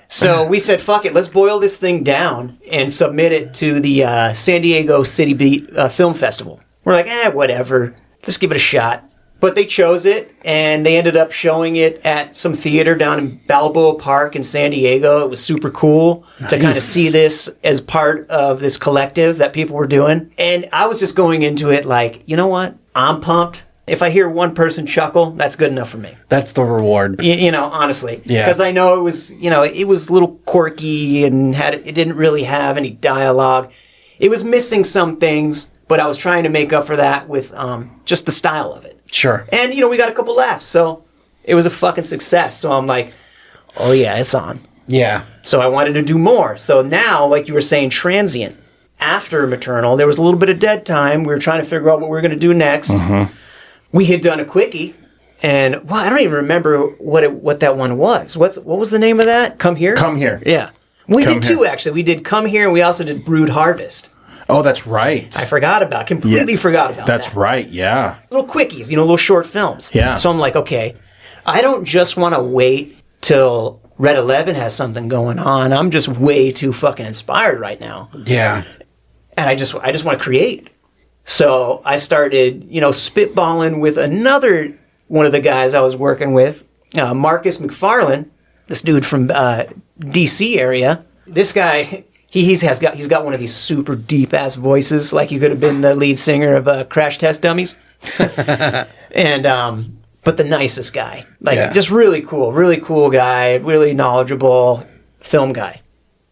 S3: So we said, fuck it, let's boil this thing down and submit it to the San Diego City Beat Film Festival. We're like, whatever, just give it a shot. But they chose it, and they ended up showing it at some theater down in Balboa Park in San Diego. It was super cool to kind of see this as part of this collective that people were doing. And I was just going into it like, you know what? I'm pumped. If I hear one person chuckle, that's good enough for me.
S2: That's the reward.
S3: Honestly.
S2: Yeah.
S3: Because I know it was a little quirky and it didn't really have any dialogue. It was missing some things, but I was trying to make up for that with just the style of it.
S2: Sure.
S3: And, we got a couple laughs, so it was a fucking success. So I'm like, oh yeah, it's on.
S2: Yeah.
S3: So I wanted to do more. So now, like you were saying, transient. After Maternal, there was a little bit of dead time. We were trying to figure out what we were going to do next. Mm-hmm. We had done a quickie, and I don't even remember what that one was. What was the name of that? Come Here?
S1: Come Here.
S3: Yeah. We did two, actually. We did Come Here, and we also did Brood Harvest.
S1: Oh, that's right.
S3: I forgot about completely forgot about
S1: that's
S3: that.
S1: Right, yeah.
S3: Little quickies, little short films.
S1: Yeah.
S3: So I'm like, okay, I don't just want to wait till Red 11 has something going on. I'm just way too fucking inspired right now.
S2: Yeah.
S3: and I just want to create. So I started, spitballing with another one of the guys I was working with, Marcus McFarlane, this dude from DC area. This guy, he's got one of these super deep ass voices, like you could have been the lead singer of Crash Test Dummies, and but the nicest guy, just really cool guy, really knowledgeable film guy,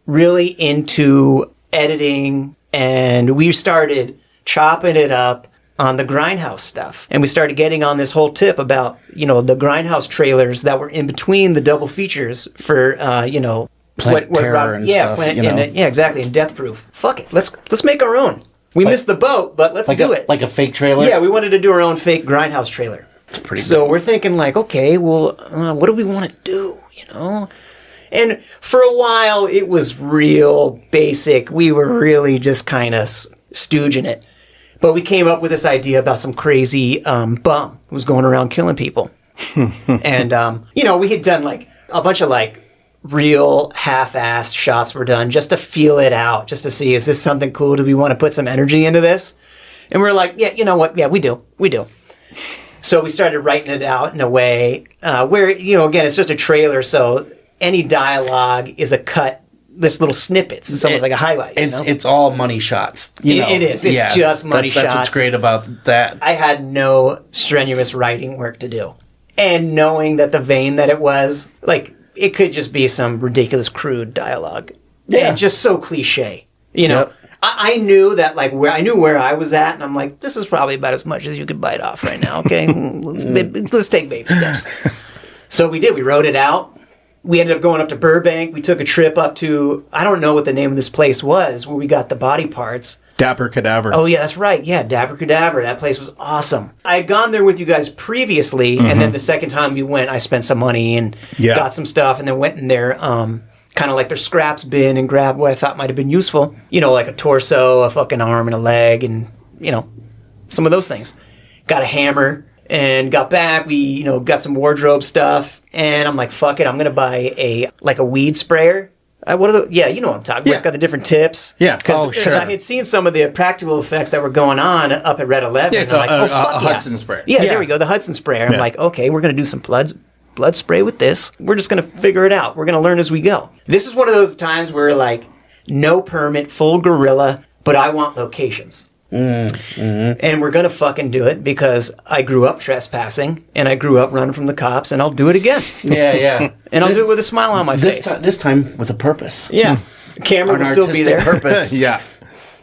S3: really into editing, and we started chopping it up on the Grindhouse stuff. And we started getting on this whole tip about, the Grindhouse trailers that were in between the double features for,
S2: Planet Terror and stuff.
S3: Exactly. And Death Proof. Fuck it. Let's make our own. We missed the boat, but let's do it.
S2: Like a fake trailer?
S3: Yeah, we wanted to do our own fake Grindhouse trailer.
S2: It's pretty
S3: So
S2: good.
S3: we're thinking okay, well, what do we want to do, And for a while, it was real basic. We were really just kind of stooging it. But we came up with this idea about some crazy bum who was going around killing people. And, we had done a bunch of real half-assed shots were done just to feel it out, just to see, is this something cool? Do we want to put some energy into this? And we're like, yeah, you know what? Yeah, we do. So we started writing it out in a way where, again, it's just a trailer. So any dialogue is a cut. This little snippets. It's almost like a highlight.
S2: It's all money shots.
S3: It is. It's just money shots.
S2: That's what's great about that.
S3: I had no strenuous writing work to do. And knowing that the vein that it was, it could just be some ridiculous, crude dialogue. Yeah. And just so cliche. Yep. I knew that, where I was at, and I'm like, this is probably about as much as you could bite off right now, okay? Let's take baby steps. So we did. We wrote it out. We ended up going up to Burbank. We took a trip up to, I don't know what the name of this place was, where we got the body parts.
S1: Dapper Cadaver.
S3: Oh, yeah, that's right. Yeah, Dapper Cadaver. That place was awesome. I had gone there with you guys previously, and then the second time we went, I spent some money and got some stuff, and then went in there, kind of like their scraps bin, and grabbed what I thought might have been useful. Like a torso, a fucking arm, and a leg, and, some of those things. Got a hammer. And got back, we, got some wardrobe stuff, and I'm like, fuck it, I'm gonna buy a weed sprayer. What are the? Yeah, you know what I'm talking about. It's got the different tips.
S1: Yeah.
S3: Because I had seen some of the practical effects that were going on up at Red 11.
S1: Yeah, it's a Hudson sprayer.
S3: Yeah, there we go, the Hudson sprayer. I'm like, okay, we're gonna do some blood spray with this. We're just gonna figure it out. We're gonna learn as we go. This is one of those times where no permit, full guerrilla, but I want locations. And we're gonna fucking do it because I grew up trespassing and I grew up running from the cops, and I'll do it again.
S2: Yeah.
S3: And I'll do it with a smile on my face.
S2: This time with a purpose.
S3: Yeah. The camera will still be there.
S2: Purpose.
S1: Yeah.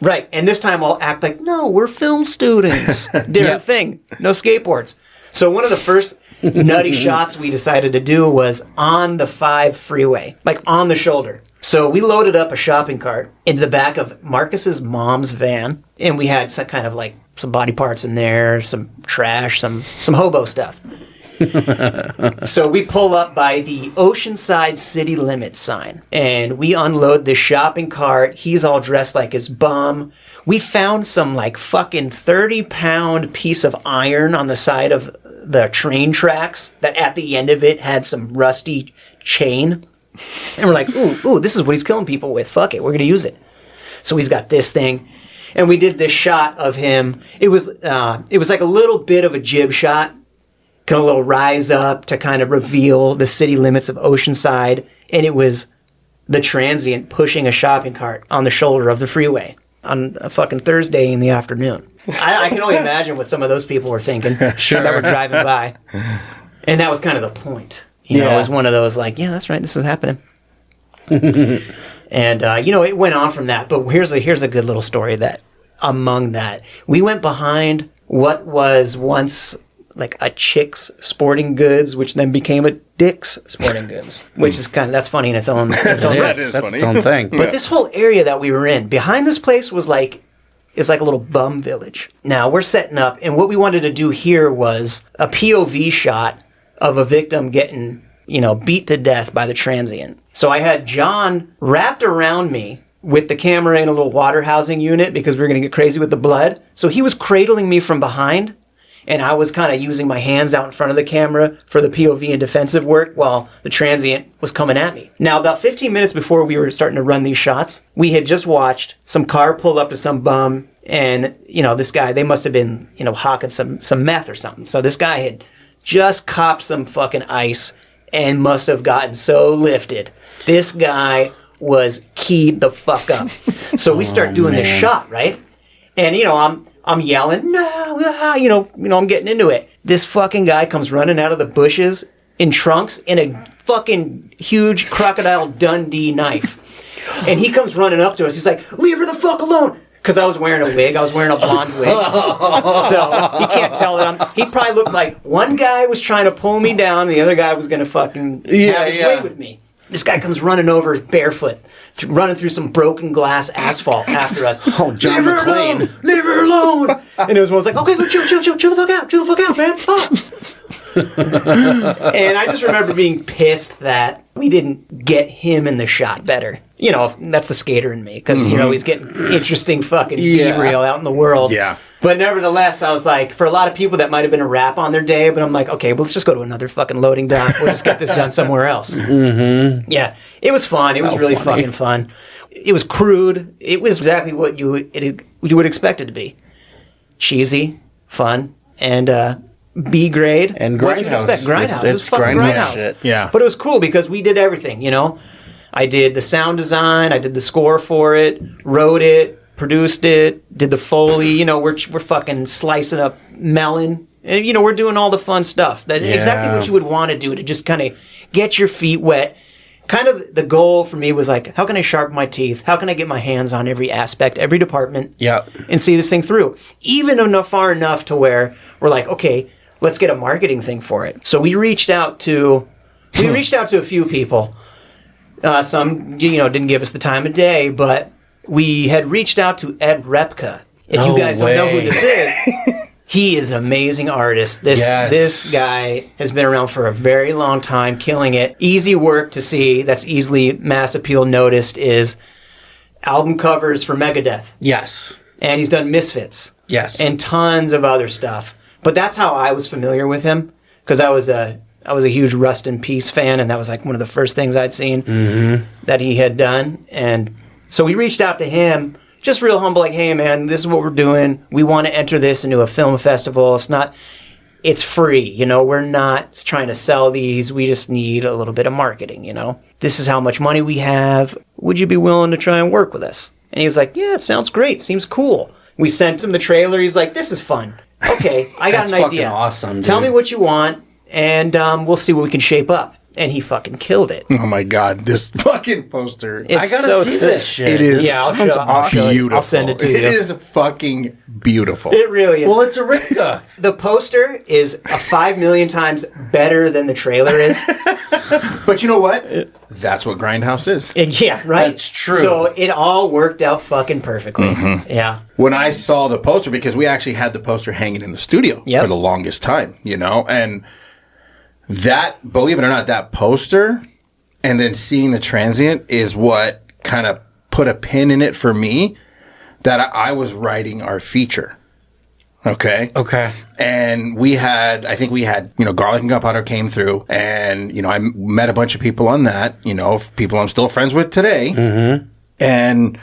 S3: Right. And this time I'll act like, no, we're film students. Different thing. No skateboards. So one of the first nutty shots we decided to do was on the 5 freeway, on the shoulder. So we loaded up a shopping cart into the back of Marcus's mom's van, and we had some kind of some body parts in there, some trash, some hobo stuff. So we pull up by the Oceanside City Limits sign, and we unload this shopping cart. He's all dressed like his bum. We found some fucking 30-pound piece of iron on the side of the train tracks that at the end of it had some rusty chain. And we're like, ooh, this is what he's killing people with. Fuck it, we're going to use it. So he's got this thing. And we did this shot of him. It was like a little bit of a jib shot, kind of a little rise up to kind of reveal the city limits of Oceanside. And it was the transient pushing a shopping cart on the shoulder of the freeway on a fucking Thursday in the afternoon. I can only imagine what some of those people were thinking that were driving by. And that was kind of the point. It was one of those yeah, that's right, this is happening. And, it went on from that. But here's a good little story that among that, we went behind what was once a Chick's Sporting Goods, which then became a Dick's Sporting Goods, which is that's funny in its own right.
S2: That's its own thing.
S3: But this whole area that we were in, behind this place was it's like a little bum village. Now we're setting up, and what we wanted to do here was a POV shot of a victim getting, beat to death by the transient. So I had John wrapped around me with the camera in a little water housing unit because we were going to get crazy with the blood. So he was cradling me from behind, and I was kind of using my hands out in front of the camera for the POV and defensive work while the transient was coming at me. Now, about 15 minutes before we were starting to run these shots, we had just watched some car pull up to some bum, and, this guy, they must have been, hawking some meth or something. So this guy had just copped some fucking ice and must have gotten so lifted. This guy was keyed the fuck up. So we start doing this shot, right? And, I'm yelling, no, I'm getting into it. This fucking guy comes running out of the bushes in trunks in a fucking huge Crocodile Dundee knife. And he comes running up to us. He's like, leave her the fuck alone. Because I was wearing a wig. I was wearing a blonde wig. So he can't tell that he probably looked like one guy was trying to pull me down. The other guy was going to fucking have his way with me. This guy comes running over barefoot, running through some broken glass asphalt after us.
S2: Oh, John McClane.
S3: Leave her alone. And it was like, okay, go chill the fuck out, man. Oh. And I just remember being pissed that we didn't get him in the shot better. That's the skater in me, because, he's getting interesting fucking B-reel out in the world.
S1: Yeah.
S3: But nevertheless, I was like, for a lot of people, that might have been a wrap on their day, but I'm like, okay, well, let's just go to another fucking loading dock. We'll just get this done somewhere else. Mm-hmm. Yeah. It was fun. It was really fucking fun. It was crude. It was exactly what you would expect it to be. Cheesy, fun, and B grade.
S2: And Grindhouse.
S3: What you expect? Grindhouse. It was fucking Grindhouse.
S2: Shit.
S1: Yeah.
S3: But it was cool because we did everything, I did the sound design, I did the score for it, wrote it, produced it, did the Foley, we're fucking slicing up melon. And, we're doing all the fun stuff. Exactly what you would want to do to just kind of get your feet wet. Kind of the goal for me was like, how can I sharpen my teeth? How can I get my hands on every aspect, every department, and see this thing through? Even far enough to where we're like, okay, let's get a marketing thing for it. So we reached out to a few people. Some, didn't give us the time of day, but we had reached out to Ed Repka. If you guys don't know who this is, he is an amazing artist. This guy has been around for a very long time, killing it. Easy work to see, that's easily mass appeal noticed, is album covers for Megadeth.
S2: Yes.
S3: And he's done Misfits.
S2: Yes.
S3: And tons of other stuff. But that's how I was familiar with him, because I was a huge Rust in Peace fan, and that was like one of the first things I'd seen that he had done. And so we reached out to him, just real humble, like, hey, man, this is what we're doing. We want to enter this into a film festival. It's free, we're not trying to sell these. We just need a little bit of marketing, This is how much money we have. Would you be willing to try and work with us? And he was like, yeah, it sounds great. Seems cool. We sent him the trailer. He's like, this is fun. Okay, I got an idea.
S2: Awesome, dude.
S3: Tell me what you want, and we'll see what we can shape up. And he fucking killed it.
S1: Oh my god, this fucking poster!
S3: I gotta see this shit.
S1: It is.
S3: Yeah, I'll show you. I'll send it to you.
S1: It is fucking beautiful.
S3: It really is.
S2: Well, it's a Ripka.
S3: The poster is 5 million times better than the trailer is.
S1: But you know what? That's what Grindhouse is.
S3: Yeah, right.
S2: That's true.
S3: So it all worked out fucking perfectly. Mm-hmm. Yeah.
S1: When I saw the poster, because we actually had the poster hanging in the studio for the longest time, and. That, believe it or not, that poster and then seeing the transient is what kind of put a pin in it for me that I was writing our feature. Okay. And I think we had, Garlic and Gunpowder came through, and, I met a bunch of people on that, people I'm still friends with today. Mm-hmm. And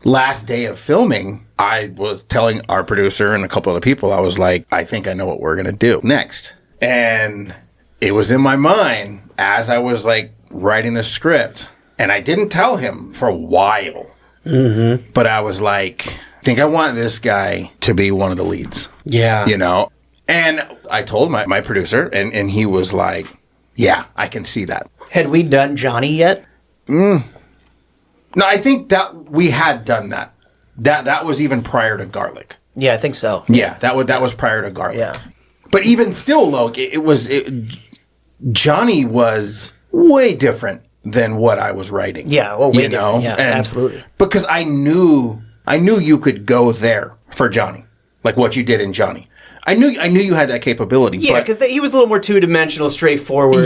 S1: last day of filming, I was telling our producer and a couple other people, I was like, I think I know what we're going to do next. And it was in my mind as I was like writing the script, and I didn't tell him for a while, but I was like, I think I want this guy to be one of the leads.
S2: Yeah.
S1: And I told my producer, and he was like, yeah, I can see that.
S3: Had we done Johnny yet?
S1: No, I think that we had done that. That was even prior to Garlic.
S3: Yeah, I think so.
S1: Yeah, that was prior to Garlic.
S3: Yeah.
S1: But even still, Loke, Johnny was way different than what I was writing.
S3: Yeah, way different. Yeah, absolutely.
S1: Because I knew you could go there for Johnny, like what you did in Johnny. I knew you had that capability.
S3: Yeah, because he was a little more two-dimensional, straightforward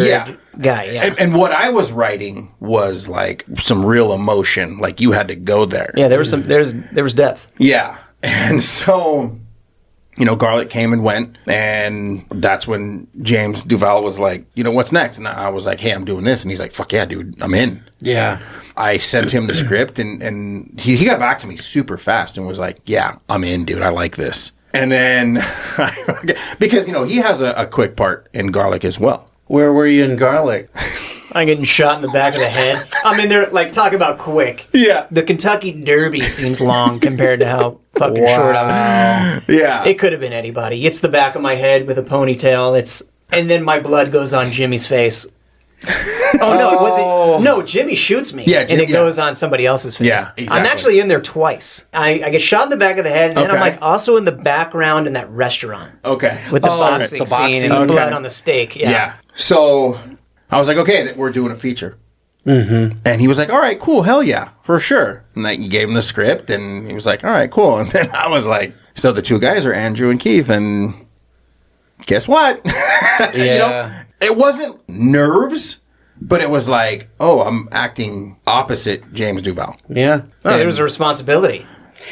S3: guy. Yeah.
S1: And what I was writing was like some real emotion. Like you had to go there.
S3: Yeah, there was depth.
S1: Yeah, and so Garlic came and went, and that's when James Duval was like, what's next? And I was like, hey, I'm doing this. And he's like, fuck yeah, dude, I'm in.
S2: Yeah.
S1: I sent him the script, and he got back to me super fast and was like, yeah, I'm in, dude. I like this. And then, because, he has a quick part in Garlic as well.
S2: Where were you in Garlic?
S3: I'm getting shot in the back of the head. I'm in there, like, talk about quick.
S1: Yeah.
S3: The Kentucky Derby seems long compared to how fucking short I was.
S1: Yeah.
S3: It could have been anybody. It's the back of my head with a ponytail. And then my blood goes on Jimmy's face. Oh, no, it wasn't. No, Jimmy shoots me.
S1: Yeah,
S3: and it goes on somebody else's face.
S1: Yeah, exactly.
S3: I'm actually in there twice. I get shot in the back of the head, and then I'm like also in the background in that restaurant.
S1: Okay.
S3: With the boxing scene and the blood on the steak. Yeah.
S1: So I was like, okay, we're doing a feature. Mm-hmm. And he was like, all right, cool, hell yeah, for sure. And like, you gave him the script, and he was like, all right, cool. And then I was like, so the two guys are Andrew and Keith, and guess what?
S2: Yeah.
S1: It wasn't nerves, but it was like, oh, I'm acting opposite James Duval.
S2: Yeah.
S3: Oh, there was a responsibility.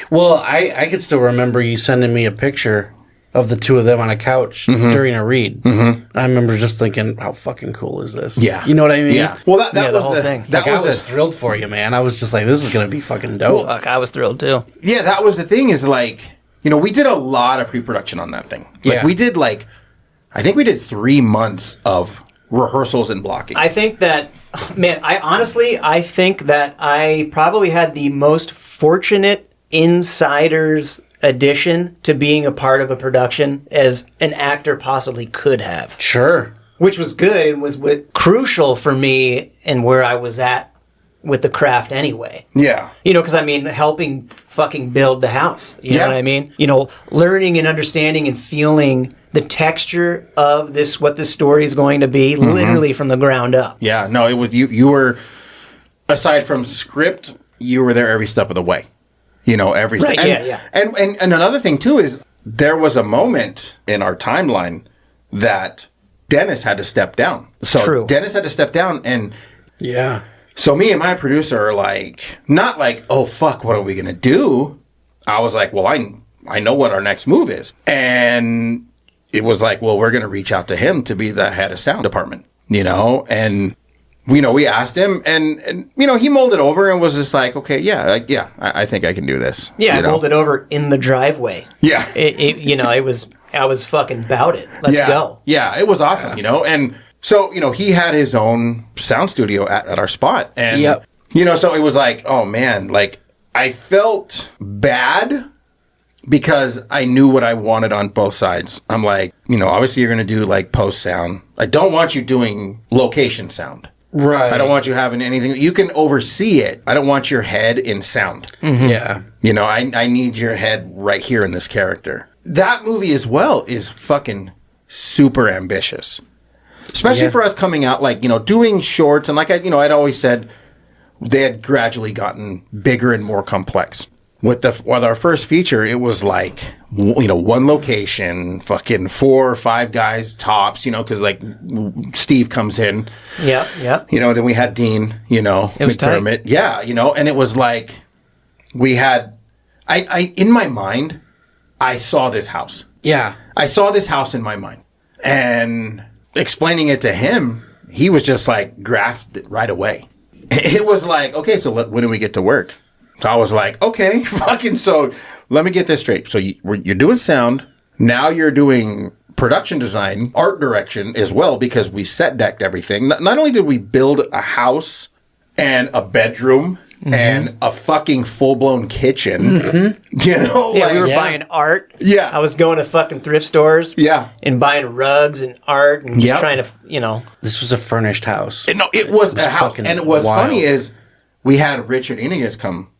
S2: Well, I could still remember you sending me a picture of the two of them on a couch during a read. Mm-hmm. I remember just thinking, how fucking cool is this?
S1: Yeah.
S2: You know what I mean?
S1: Yeah. Well, that was
S3: the whole thing.
S2: I was thrilled for you, man. I was just like, this is going to be fucking dope.
S3: Fuck, I was thrilled too.
S1: Yeah, that was the thing is like, we did a lot of pre-production on that thing. Like, we did I think we did 3 months of rehearsals and blocking.
S3: I think that, man, I think that I probably had the most fortunate insider's addition to being a part of a production as an actor possibly could have.
S2: Sure.
S3: Which was good and was crucial for me and where I was at with the craft anyway.
S1: Yeah.
S3: Because helping fucking build the house. You know what I mean? Learning and understanding and feeling the texture of what this story is going to be, literally from the ground up.
S1: Yeah, no, it was you were, aside from script, you were there every step of the way. Every step.
S3: Right, yeah.
S1: And another thing too is there was a moment in our timeline that Dennis had to step down. So
S3: True.
S1: Dennis had to step down, and
S2: yeah.
S1: So me and my producer are like, not like, oh fuck, what are we gonna do? I was like, well, I know what our next move is, and it was like, well, we're going to reach out to him to be the head of sound department, and, we asked him and he molded over and was just like, okay, yeah, I think I can do this.
S3: Yeah, I molded over in the driveway.
S1: Yeah.
S3: I was fucking about it. Let's go.
S1: Yeah, it was awesome, and so, he had his own sound studio at our spot. And, so it was like, oh man, like I felt bad because I knew what I wanted on both sides. I'm like, obviously you're going to do like post sound. I don't want you doing location sound.
S2: Right.
S1: I don't want you having anything. You can oversee it. I don't want your head in sound.
S2: Mm-hmm. Yeah.
S1: I need your head right here in this character. That movie as well is fucking super ambitious. Especially for us coming out, like, doing shorts. And like, I'd always said, they had gradually gotten bigger and more complex. With our first feature, it was like, one location, fucking 4 or 5 guys tops, because like Steve comes in.
S3: Yeah.
S1: Then we had Dean, it
S3: was
S1: McDermott. Tight. Yeah, and it was like, we had, I in my mind, I saw this house.
S2: Yeah.
S1: I saw this house in my mind. And explaining it to him, he was just like, grasped it right away. It was like, okay, so when do we get to work? So I was like, okay, fucking, so let me get this straight. So you're doing sound. Now you're doing production design, art direction as well, because we set decked everything. Not only did we build a house and a bedroom and a fucking full-blown kitchen,
S3: Yeah, we were buying art.
S1: Yeah.
S3: I was going to fucking thrift stores.
S1: Yeah.
S3: And buying rugs and art and just trying to,
S2: This was a furnished house.
S1: No, it was a house. And what's funny is we had Richard Inigas come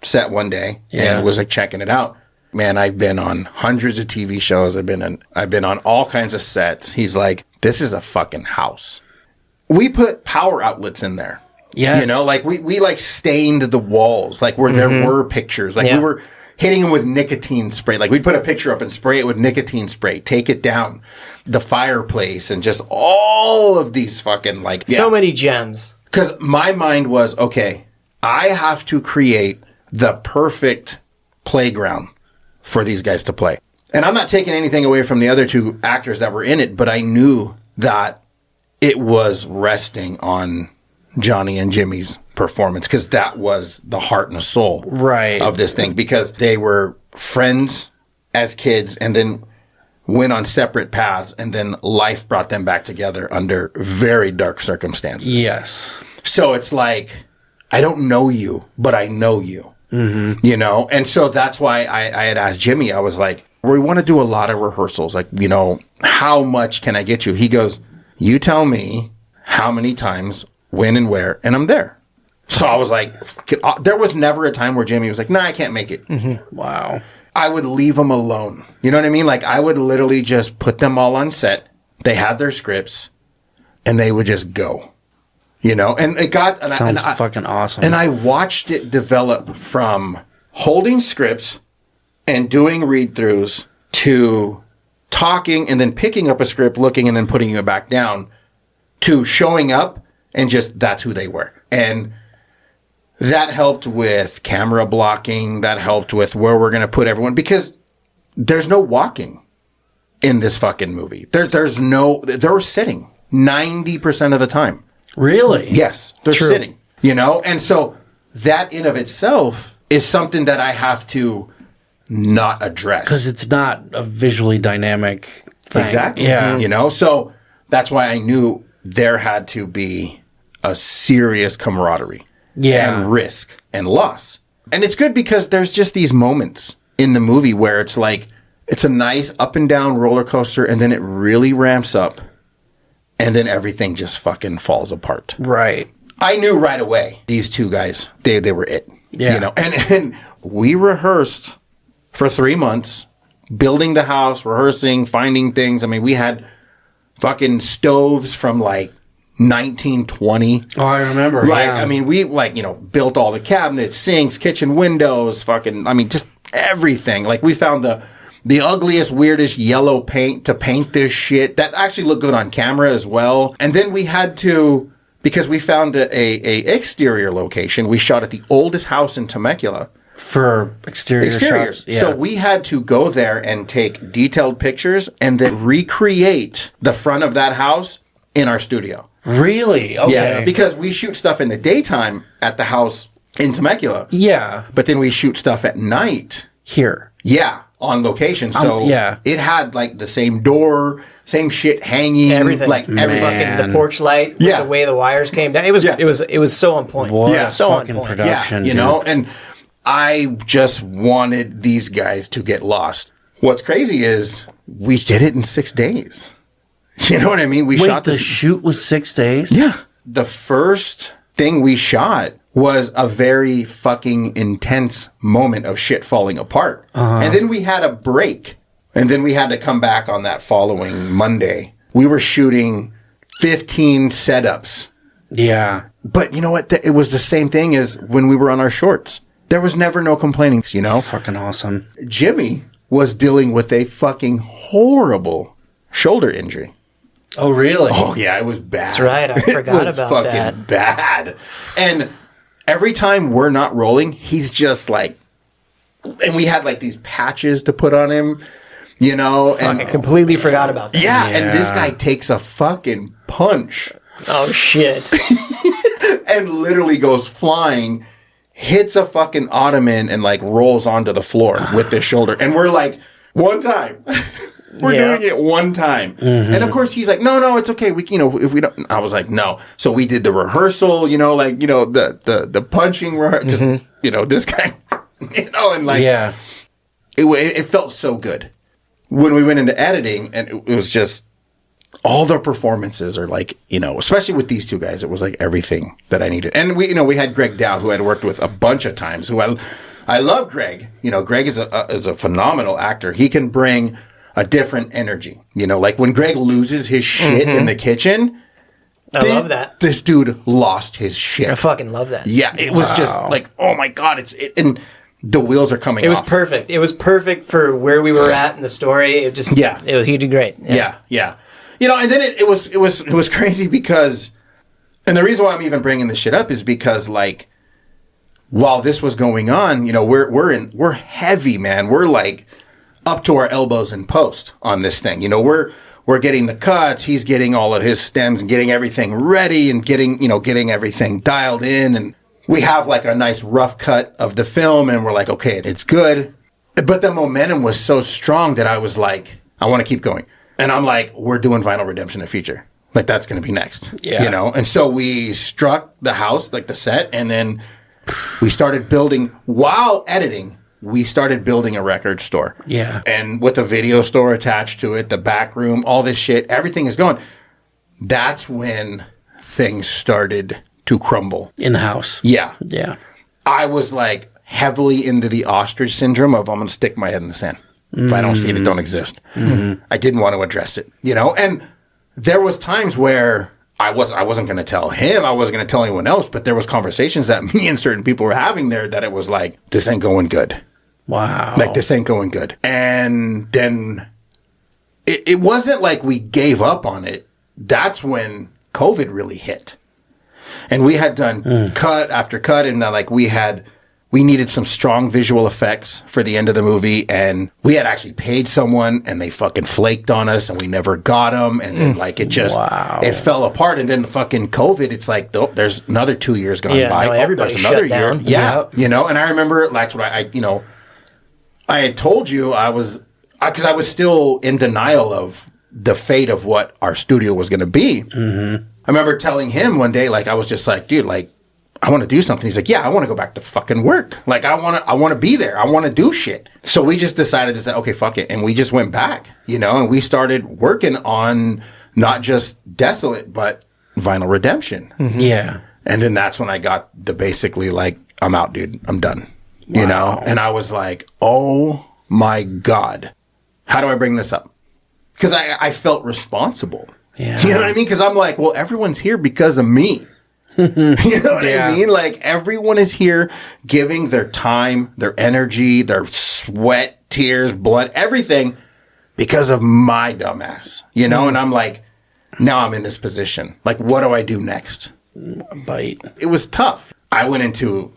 S1: set one day and was like checking it out. Man, I've been on hundreds of TV shows. I've been on all kinds of sets. He's like, this is a fucking house. We put power outlets in there.
S2: Yes.
S1: Like we like stained the walls, like where there were pictures. Like we were hitting them with nicotine spray. Like we'd put a picture up and spray it with nicotine spray, take it down. The fireplace and just all of these fucking like
S3: so many gems.
S1: Because my mind was, okay, I have to create the perfect playground for these guys to play. And I'm not taking anything away from the other two actors that were in it, but I knew that it was resting on Johnny and Jimmy's performance, because that was the heart and the soul of this thing, because they were friends as kids and then went on separate paths, and then life brought them back together under very dark circumstances.
S2: Yes.
S1: So it's like, I don't know you, but I know you. Mm-hmm. You know? And so that's why I had asked Jimmy, I was like, we want to do a lot of rehearsals. Like, you know, how much can I get you? He goes, you tell me how many times, when and where, and I'm there. So I was like, there was never a time where Jimmy was like, nah, I can't make it.
S2: Mm-hmm. Wow.
S1: I would leave them alone. You know what I mean? Like, I would literally just put them all on set. They had their scripts, and they would just go. You know? And it got...
S2: Sounds fucking awesome.
S1: And I watched it develop from holding scripts and doing read-throughs to talking and then picking up a script, looking, and then putting it back down, to showing up and just, that's who they were. And that helped with camera blocking. That helped with where we're going to put everyone, because there's no walking in this fucking movie. They're sitting 90% of the time.
S2: Really?
S1: Yes. They're sitting, you know? And so that in of itself is something that I have to not address.
S2: Because it's not a visually dynamic thing.
S1: Exactly.
S2: Yeah.
S1: You know? So that's why I knew there had to be a serious camaraderie.
S2: Yeah.
S1: And risk and loss. And it's good because there's just these moments in the movie where it's like, it's a nice up and down roller coaster, and then it really ramps up, and then everything just fucking falls apart.
S2: Right.
S1: I knew right away, these two guys, they were it.
S2: Yeah.
S1: You know, and we rehearsed for 3 months, building the house, rehearsing, finding things. I mean, we had fucking stoves from like 1920.
S2: Oh, I remember.
S1: Like,
S2: yeah.
S1: I mean, we built all the cabinets, sinks, kitchen windows, just everything. Like, we found the ugliest, weirdest yellow paint to paint this shit that actually looked good on camera as well. And then we had to, because we found a exterior location, we shot at the oldest house in Temecula.
S2: For exterior shots. Yeah.
S1: So we had to go there and take detailed pictures and then recreate the front of that house in our studio.
S2: Really? Okay.
S1: Yeah, because we shoot stuff in the daytime at the house in Temecula.
S2: Yeah.
S1: But then we shoot stuff at night.
S2: Here.
S1: Yeah, on location. So
S2: yeah.
S1: It had like the same door, same shit hanging.
S3: Everything.
S1: Like every
S3: fucking the porch light with the way the wires came down. It was so on point.
S2: What
S1: Yeah.
S2: so
S3: on
S2: fucking
S3: point.
S2: production,
S1: Yeah, you know, and I just wanted these guys to get lost. What's crazy is we did it in 6 days. You know what I mean? We
S2: Wait,
S1: shot
S2: the
S1: this.
S2: shoot was 6 days?
S1: Yeah. The first thing we shot was a very fucking intense moment of shit falling apart. And then we had a break. And then we had to come back on that following Monday. We were shooting 15 setups.
S2: Yeah.
S1: But you know what? It was the same thing as when we were on our shorts. There was never no complaining, you know?
S2: Fucking awesome.
S1: Jimmy was dealing with a fucking horrible shoulder injury.
S2: Oh, really?
S1: Oh, yeah, it was bad.
S3: That's right. I forgot
S1: it was
S3: about
S1: fucking
S3: that.
S1: bad. And every time we're not rolling, he's just like, and we had like these patches to put on him, you know? And
S3: I completely forgot about that.
S1: yeah,
S2: Yeah.
S1: and this guy takes a fucking punch
S3: Oh, shit.
S1: and literally goes flying, hits a fucking ottoman, and like rolls onto the floor with his shoulder. And we're like, one time. We're doing it one time. Mm-hmm. And of course he's like, no, it's okay. We, if we don't, I was like, no. So we did the rehearsal, the punching, because, this guy, and like,
S2: yeah.
S1: It felt so good when we went into editing, and it was just all the performances are like, especially with these two guys, it was like everything that I needed. And we had Greg Dow, who I'd worked with a bunch of times, who I love Greg. Greg is a phenomenal actor. He can bring a different energy, like when Greg loses his shit in the kitchen.
S3: I love that.
S1: This dude lost his shit.
S3: I fucking love that.
S1: Yeah, it was just like, oh my God, and the wheels are coming off.
S3: It was perfect. It was perfect for where we were at in the story. He did great.
S1: Yeah. And then it was crazy because, and the reason why I'm even bringing this shit up is because, like, while this was going on, we're heavy, man. We're like up to our elbows in post on this thing. You know, we're getting the cuts. He's getting all of his stems and getting everything ready and getting everything dialed in. And we have like a nice rough cut of the film and we're like, okay, it's good. But the momentum was so strong that I was like, I want to keep going. And I'm like, we're doing Vinyl Redemption in the future. Like, that's going to be next.
S2: Yeah.
S1: You know? And so we struck the house, like the set, and then we started building, while editing, we started building a record store.
S2: Yeah.
S1: And with a video store attached to it, the back room, all this shit, everything is going. That's when things started to crumble.
S2: In the house.
S1: Yeah.
S2: Yeah.
S1: I was like heavily into the ostrich syndrome of I'm going to stick my head in the sand. If I don't see it, it don't exist. Mm-hmm. I didn't want to address it, you know? And there was times where I wasn't going to tell him, I wasn't going to tell anyone else, but there was conversations that me and certain people were having there that it was like, this ain't going good.
S2: Wow.
S1: Like, this ain't going good. And then it wasn't like we gave up on it. That's when COVID really hit. And we had done cut after cut, and like we needed some strong visual effects for the end of the movie, and we had actually paid someone, and they fucking flaked on us, and we never got them, and then like it just it fell apart, and then the fucking COVID, it's like there's another 2 years gone by.
S3: No, everybody
S1: there's another
S3: shut down.
S1: Yeah,
S3: Yep.
S1: you know, and I remember that's what I had told you because I was still in denial of the fate of what our studio was going to be. Mm-hmm. I remember telling him one day, like, I was just like, dude, like, I want to do something. He's like, yeah, I want to go back to fucking work. Like, I want to be there. I want to do shit. So we just decided to say, okay, fuck it. And we just went back, you know, and we started working on not just Desolate, but Vinyl Redemption.
S2: Mm-hmm. Yeah.
S1: And then that's when I got the basically like, I'm out, dude. I'm done. Wow. You know? And I was like, oh my God. How do I bring this up? Because I felt responsible.
S2: Yeah.
S1: You know what I mean? Because I'm like, well, everyone's here because of me. You know what I mean? Like, everyone is here giving their time, their energy, their sweat, tears, blood, everything because of my dumbass. You know? And I'm like, now I'm in this position. Like, what do I do next?
S2: Bite.
S1: It was tough. I went into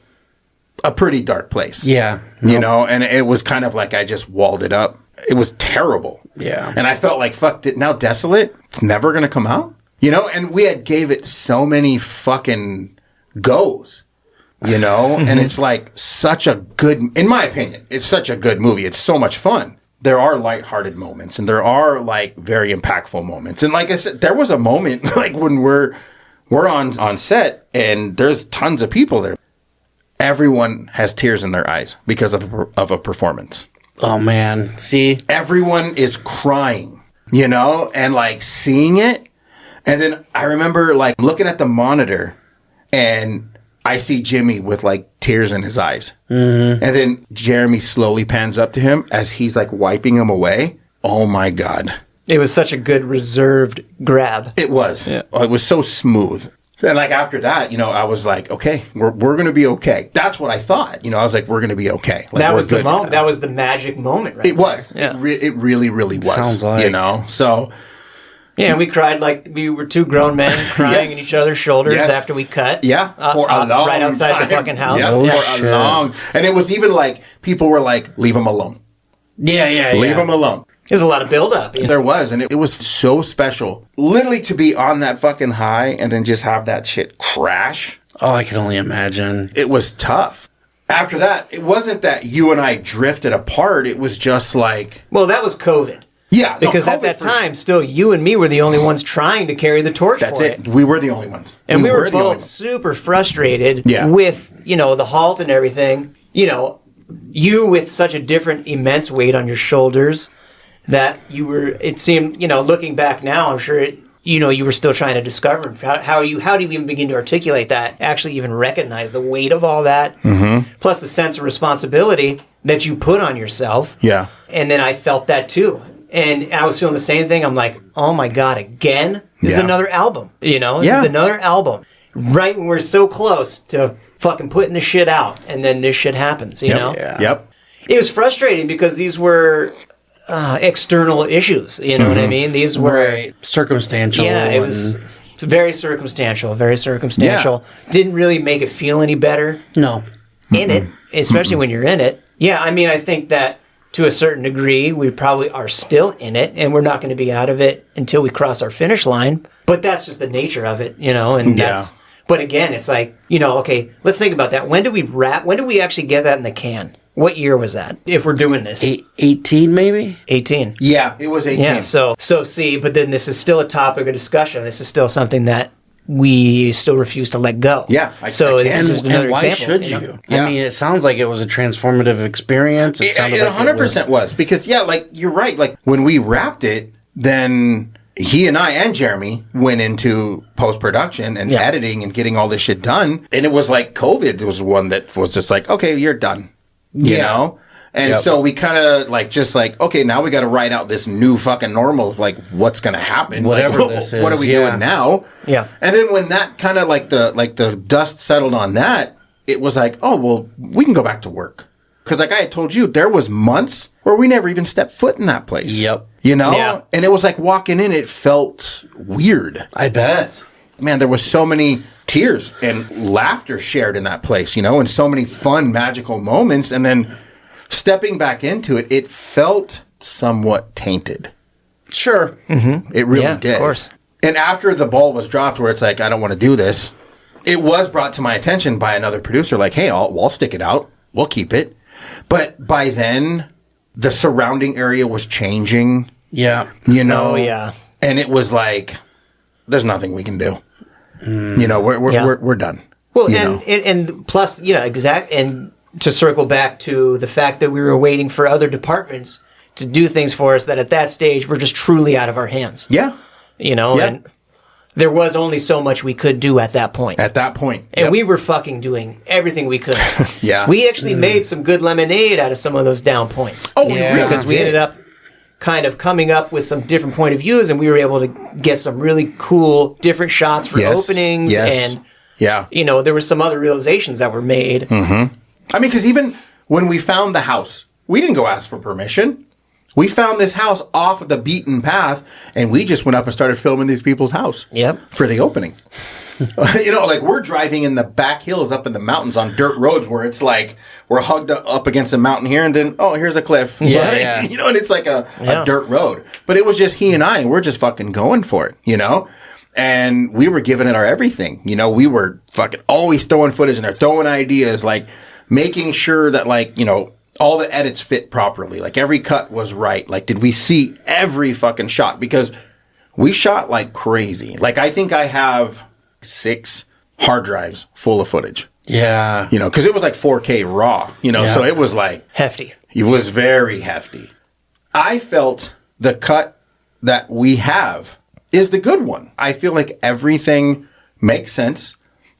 S1: a pretty dark place.
S2: Yeah.
S1: You know? And it was kind of like I just walled it up. It was terrible.
S2: Yeah.
S1: And I felt like, fuck it, now Desolate, it's never going to come out. You know, and we had gave it so many fucking goes, you know, and it's like such a good, in my opinion, it's such a good movie. It's so much fun. There are lighthearted moments and there are like very impactful moments. And like I said, there was a moment like when we're on set and there's tons of people there. Everyone has tears in their eyes because of a performance.
S2: Oh man. See?
S1: Everyone is crying, you know, and like seeing it. And then I remember like looking at the monitor and I see Jimmy with like tears in his eyes. Mm-hmm. And then Jeremy slowly pans up to him as he's like wiping him away. Oh my God.
S3: It was such a good reserved grab.
S1: It was. Yeah. It was so smooth. And like after that, you know, I was like, okay, we're going to be okay. That's what I thought. You know, I was like, we're going to be okay. Like,
S3: that was the moment. That was the magic moment, right?
S1: It was.
S3: Yeah.
S1: It really, really was.
S2: Sounds like.
S1: You know, so.
S3: Yeah, and we cried like we were two grown men crying in each other's shoulders after we cut.
S1: Yeah, for a long
S3: right outside
S1: time.
S3: the fucking house.
S1: Yeah,
S3: for
S1: a long. And it was even like people were like, "Leave him alone."
S2: Yeah.
S1: Leave him alone.
S3: There's a lot of buildup. You know?
S1: There was, and it was so special. Literally to be on that fucking high and then just have that shit crash.
S2: Oh, I can only imagine.
S1: It was tough. After that, it wasn't that you and I drifted apart. It was just like,
S3: well, that was COVID.
S1: Yeah,
S3: because at that time, still, you and me were the only ones trying to carry the torch for it.
S1: That's it. We were the only ones.
S3: And we were both super frustrated with, you know, the halt and everything. You know, you with such a different immense weight on your shoulders that you were, it seemed, you know, looking back now, I'm sure, you know, you were still trying to discover how do you even begin to articulate that, actually even recognize the weight of all that, plus the sense of responsibility that you put on yourself.
S1: Yeah.
S3: And then I felt that too. And I was feeling the same thing. I'm like, oh my God, again? This is another album. You know, this is another album. Right when we're so close to fucking putting the shit out. And then this shit happens, you know?
S2: Yeah.
S1: Yep.
S3: It was frustrating because these were external issues. You know what I mean? These were...
S2: circumstantial.
S3: Yeah, it was very circumstantial. Very circumstantial.
S1: Yeah.
S3: Didn't really make it feel any better.
S2: No.
S3: In it, especially when you're in it. Yeah, I mean, I think that to a certain degree. We probably are still in it, and we're not going to be out of it until we cross our finish line. But that's just the nature of it, you know, and that's, but again, it's like, you know, okay, let's think about that. When did we wrap? When did we actually get that in the can? What year was that? If we're doing this,
S2: 18 maybe.
S3: 18.
S1: Yeah, it was 18.
S3: Yeah. So see, but then this is still a topic of discussion. This is still something that we still refuse to let go.
S1: Yeah.
S3: This is just another
S2: and why
S3: example.
S2: should you?
S1: Yeah.
S2: I mean, it sounds like it was a transformative experience. It sounded like
S1: 100% was because like you're right. Like when we wrapped it, then he and I and Jeremy went into post-production and editing and getting all this shit done. And it was like COVID was one that was just like, okay, you're done. You know? And so we kind of like, just like, okay, now we got to write out this new fucking normal of like, what's going to happen?
S2: Whatever
S1: like,
S2: this is.
S1: What are we doing now?
S3: Yeah.
S1: And then when that kind of like the dust settled on that, it was like, oh, well, we can go back to work. Because like I had told you, there was months where we never even stepped foot in that place.
S2: Yep.
S1: You know?
S3: Yeah.
S1: And it was like walking in, it felt weird.
S2: I bet.
S1: Man, there was so many tears and laughter shared in that place, you know, and so many fun, magical moments. And then stepping back into it, it felt somewhat tainted.
S2: Sure.
S1: Mm-hmm. It really did.
S3: Of course.
S1: And after the ball was dropped where it's like, I don't want to do this, it was brought to my attention by another producer, like, hey, I'll stick it out. We'll keep it. But by then, the surrounding area was changing.
S2: Yeah.
S1: You know?
S3: Oh, yeah.
S1: And it was like, there's nothing we can do. You know, we're done.
S3: Well,
S1: you
S3: and plus, you know, and to circle back to the fact that we were waiting for other departments to do things for us that at that stage were just truly out of our hands.
S1: Yeah.
S3: You know, and there was only so much we could do at that point.
S1: At that point.
S3: And we were fucking doing everything we could.
S1: Yeah.
S3: We actually made some good lemonade out of some of those down points.
S1: Oh, we really
S3: Because we
S1: did.
S3: ended up kind of coming up with some different point of views, and we were able to get some really cool different shots for openings. And, you know, there were some other realizations that were made.
S1: Mm-hmm. I mean, because even when we found the house, we didn't go ask for permission. We found this house off of the beaten path, and we just went up and started filming these people's house for the opening. You know, like we're driving in the back hills up in the mountains on dirt roads where it's like we're hugged up against a mountain here, and then, oh, here's a cliff.
S2: Yeah.
S1: You know, and it's like a dirt road. But it was just he and I, and we're just fucking going for it, you know? And we were giving it our everything. You know, we were fucking always throwing footage in there, throwing ideas, like making sure that, like, you know, all the edits fit properly. Like every cut was right. Like, did we see every fucking shot? Because we shot like crazy. Like, I think I have 6 hard drives full of footage.
S2: Yeah.
S1: You know, because it was like 4K raw, you know, so it was like
S3: hefty.
S1: It was very hefty. I felt the cut that we have is the good one. I feel like everything makes sense.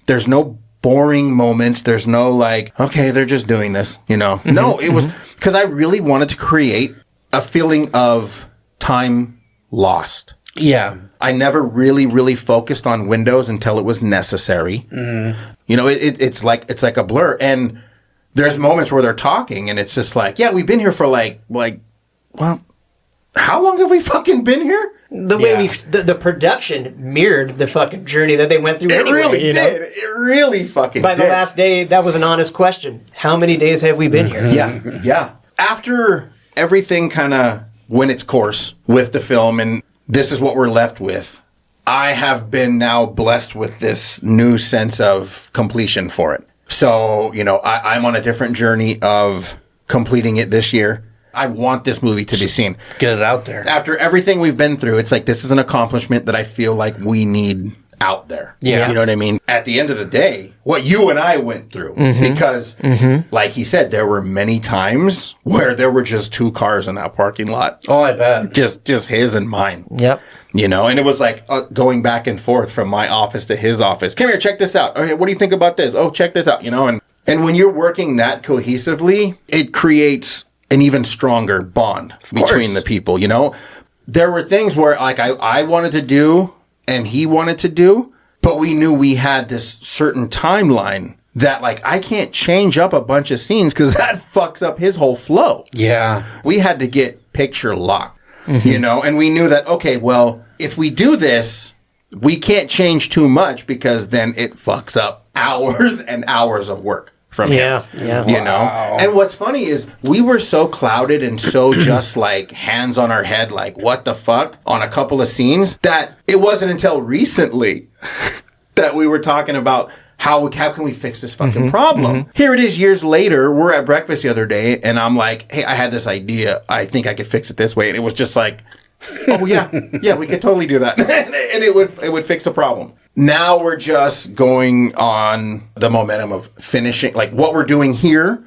S1: There's no boring moments. There's no like, okay, they're just doing this, you know. No, it was because I really wanted to create a feeling of time lost.
S2: Yeah.
S1: I never really focused on windows until it was necessary. Mm-hmm. You know, it's like a blur. And there's moments where they're talking, and it's just like, yeah, we've been here for like, well, how long have we fucking been here?
S3: The way the production mirrored the fucking journey that they went through.
S1: It
S3: anyway,
S1: really
S3: you know?
S1: did. It really fucking
S3: By
S1: did.
S3: the last day, that was an honest question. How many days have we been here?
S1: Yeah. After everything kind of went its course with the film, and this is what we're left with, I have been now blessed with this new sense of completion for it. So, you know, I'm on a different journey of completing it this year. I want this movie to be seen.
S2: Get it out there.
S1: After everything we've been through, it's like this is an accomplishment that I feel like we need out there.
S2: Yeah.
S1: You know what I mean? At the end of the day, what you and I went through, because like he said, there were many times where there were just 2 cars in that parking lot.
S2: Oh, I bet.
S1: Just his and mine.
S3: Yep.
S1: You know, and it was like going back and forth from my office to his office. Come here, check this out. Okay, what do you think about this? Oh, check this out, you know? And when you're working that cohesively, it creates an even stronger bond between the people, you know? There were things where like I wanted to do and he wanted to do, but we knew we had this certain timeline that like I can't change up a bunch of scenes because that fucks up his whole flow.
S2: Yeah.
S1: We had to get picture locked, you know? And we knew that, okay, well, if we do this, we can't change too much because then it fucks up hours and hours of work from him.
S3: Yeah.
S1: You know? And what's funny is we were so clouded and so just like hands on our head, like what the fuck on a couple of scenes that it wasn't until recently that we were talking about how can we fix this fucking problem? Here it is years later. We're at breakfast the other day and I'm like, hey, I had this idea. I think I could fix it this way. And it was just like, oh yeah, we could totally do that. And it would fix the problem. Now we're just going on the momentum of finishing like what we're doing here.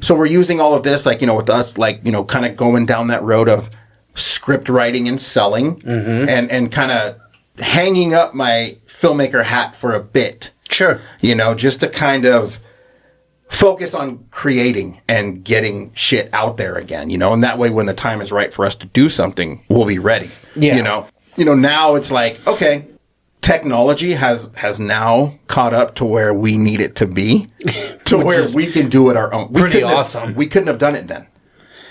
S1: So we're using all of this, like, you know, with us, like, you know, kind of going down that road of script writing and selling and kind of hanging up my filmmaker hat for a bit.
S2: Sure.
S1: You know, just to kind of focus on creating and getting shit out there again, you know, and that way when the time is right for us to do something, we'll be ready.
S2: Yeah.
S1: You know, now it's like, okay, technology has now caught up to where we need it to be, to where we can do it our own.
S2: Pretty awesome.
S1: We couldn't have done it then.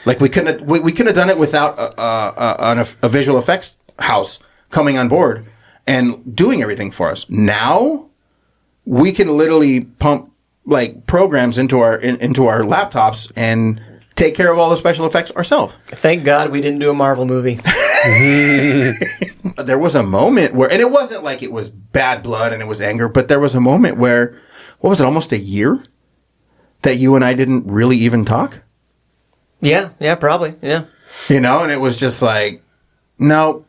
S1: Like we couldn't have done it without a visual effects house coming on board and doing everything for us. Now we can literally pump like programs into our laptops and take care of all the special effects ourselves.
S3: Thank God we didn't do a Marvel movie.
S1: There was a moment where, and it wasn't like it was bad blood and it was anger, but there was a moment where, what was it, almost a year that you and I didn't really even talk?
S3: Yeah, probably. Yeah.
S1: You know, and it was just like, no.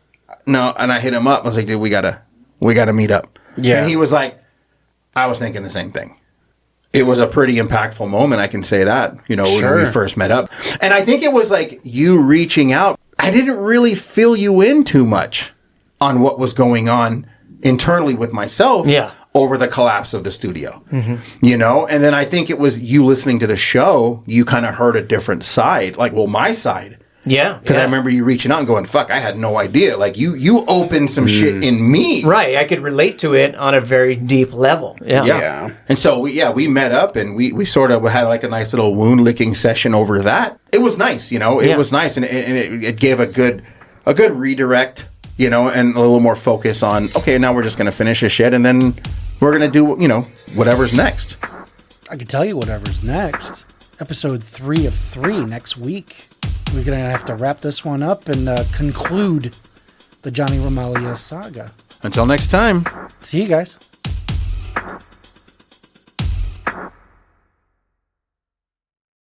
S1: And I hit him up. I was like, dude, we gotta meet up.
S2: Yeah.
S1: And he was like, I was thinking the same thing. It was a pretty impactful moment, I can say that, you know, when we first met up. And I think it was like you reaching out. I didn't really fill you in too much on what was going on internally with myself over the collapse of the studio, you know? And then I think it was you listening to the show, you kind of heard a different side, like, well, my side.
S3: Yeah.
S1: Because I remember you reaching out and going, fuck, I had no idea. Like, you opened some shit in me.
S3: Right. I could relate to it on a very deep level. Yeah.
S1: And so, we met up and we sort of had like a nice little wound licking session over that. It was nice, you know? It was nice. And it gave a good redirect, you know, and a little more focus on, okay, now we're just going to finish this shit and then we're going to do, you know, whatever's next.
S4: I can tell you whatever's next. Episode 3 of 3 next week. We're going to have to wrap this one up and conclude the Johnny Romalia saga.
S1: Until next time.
S4: See you guys.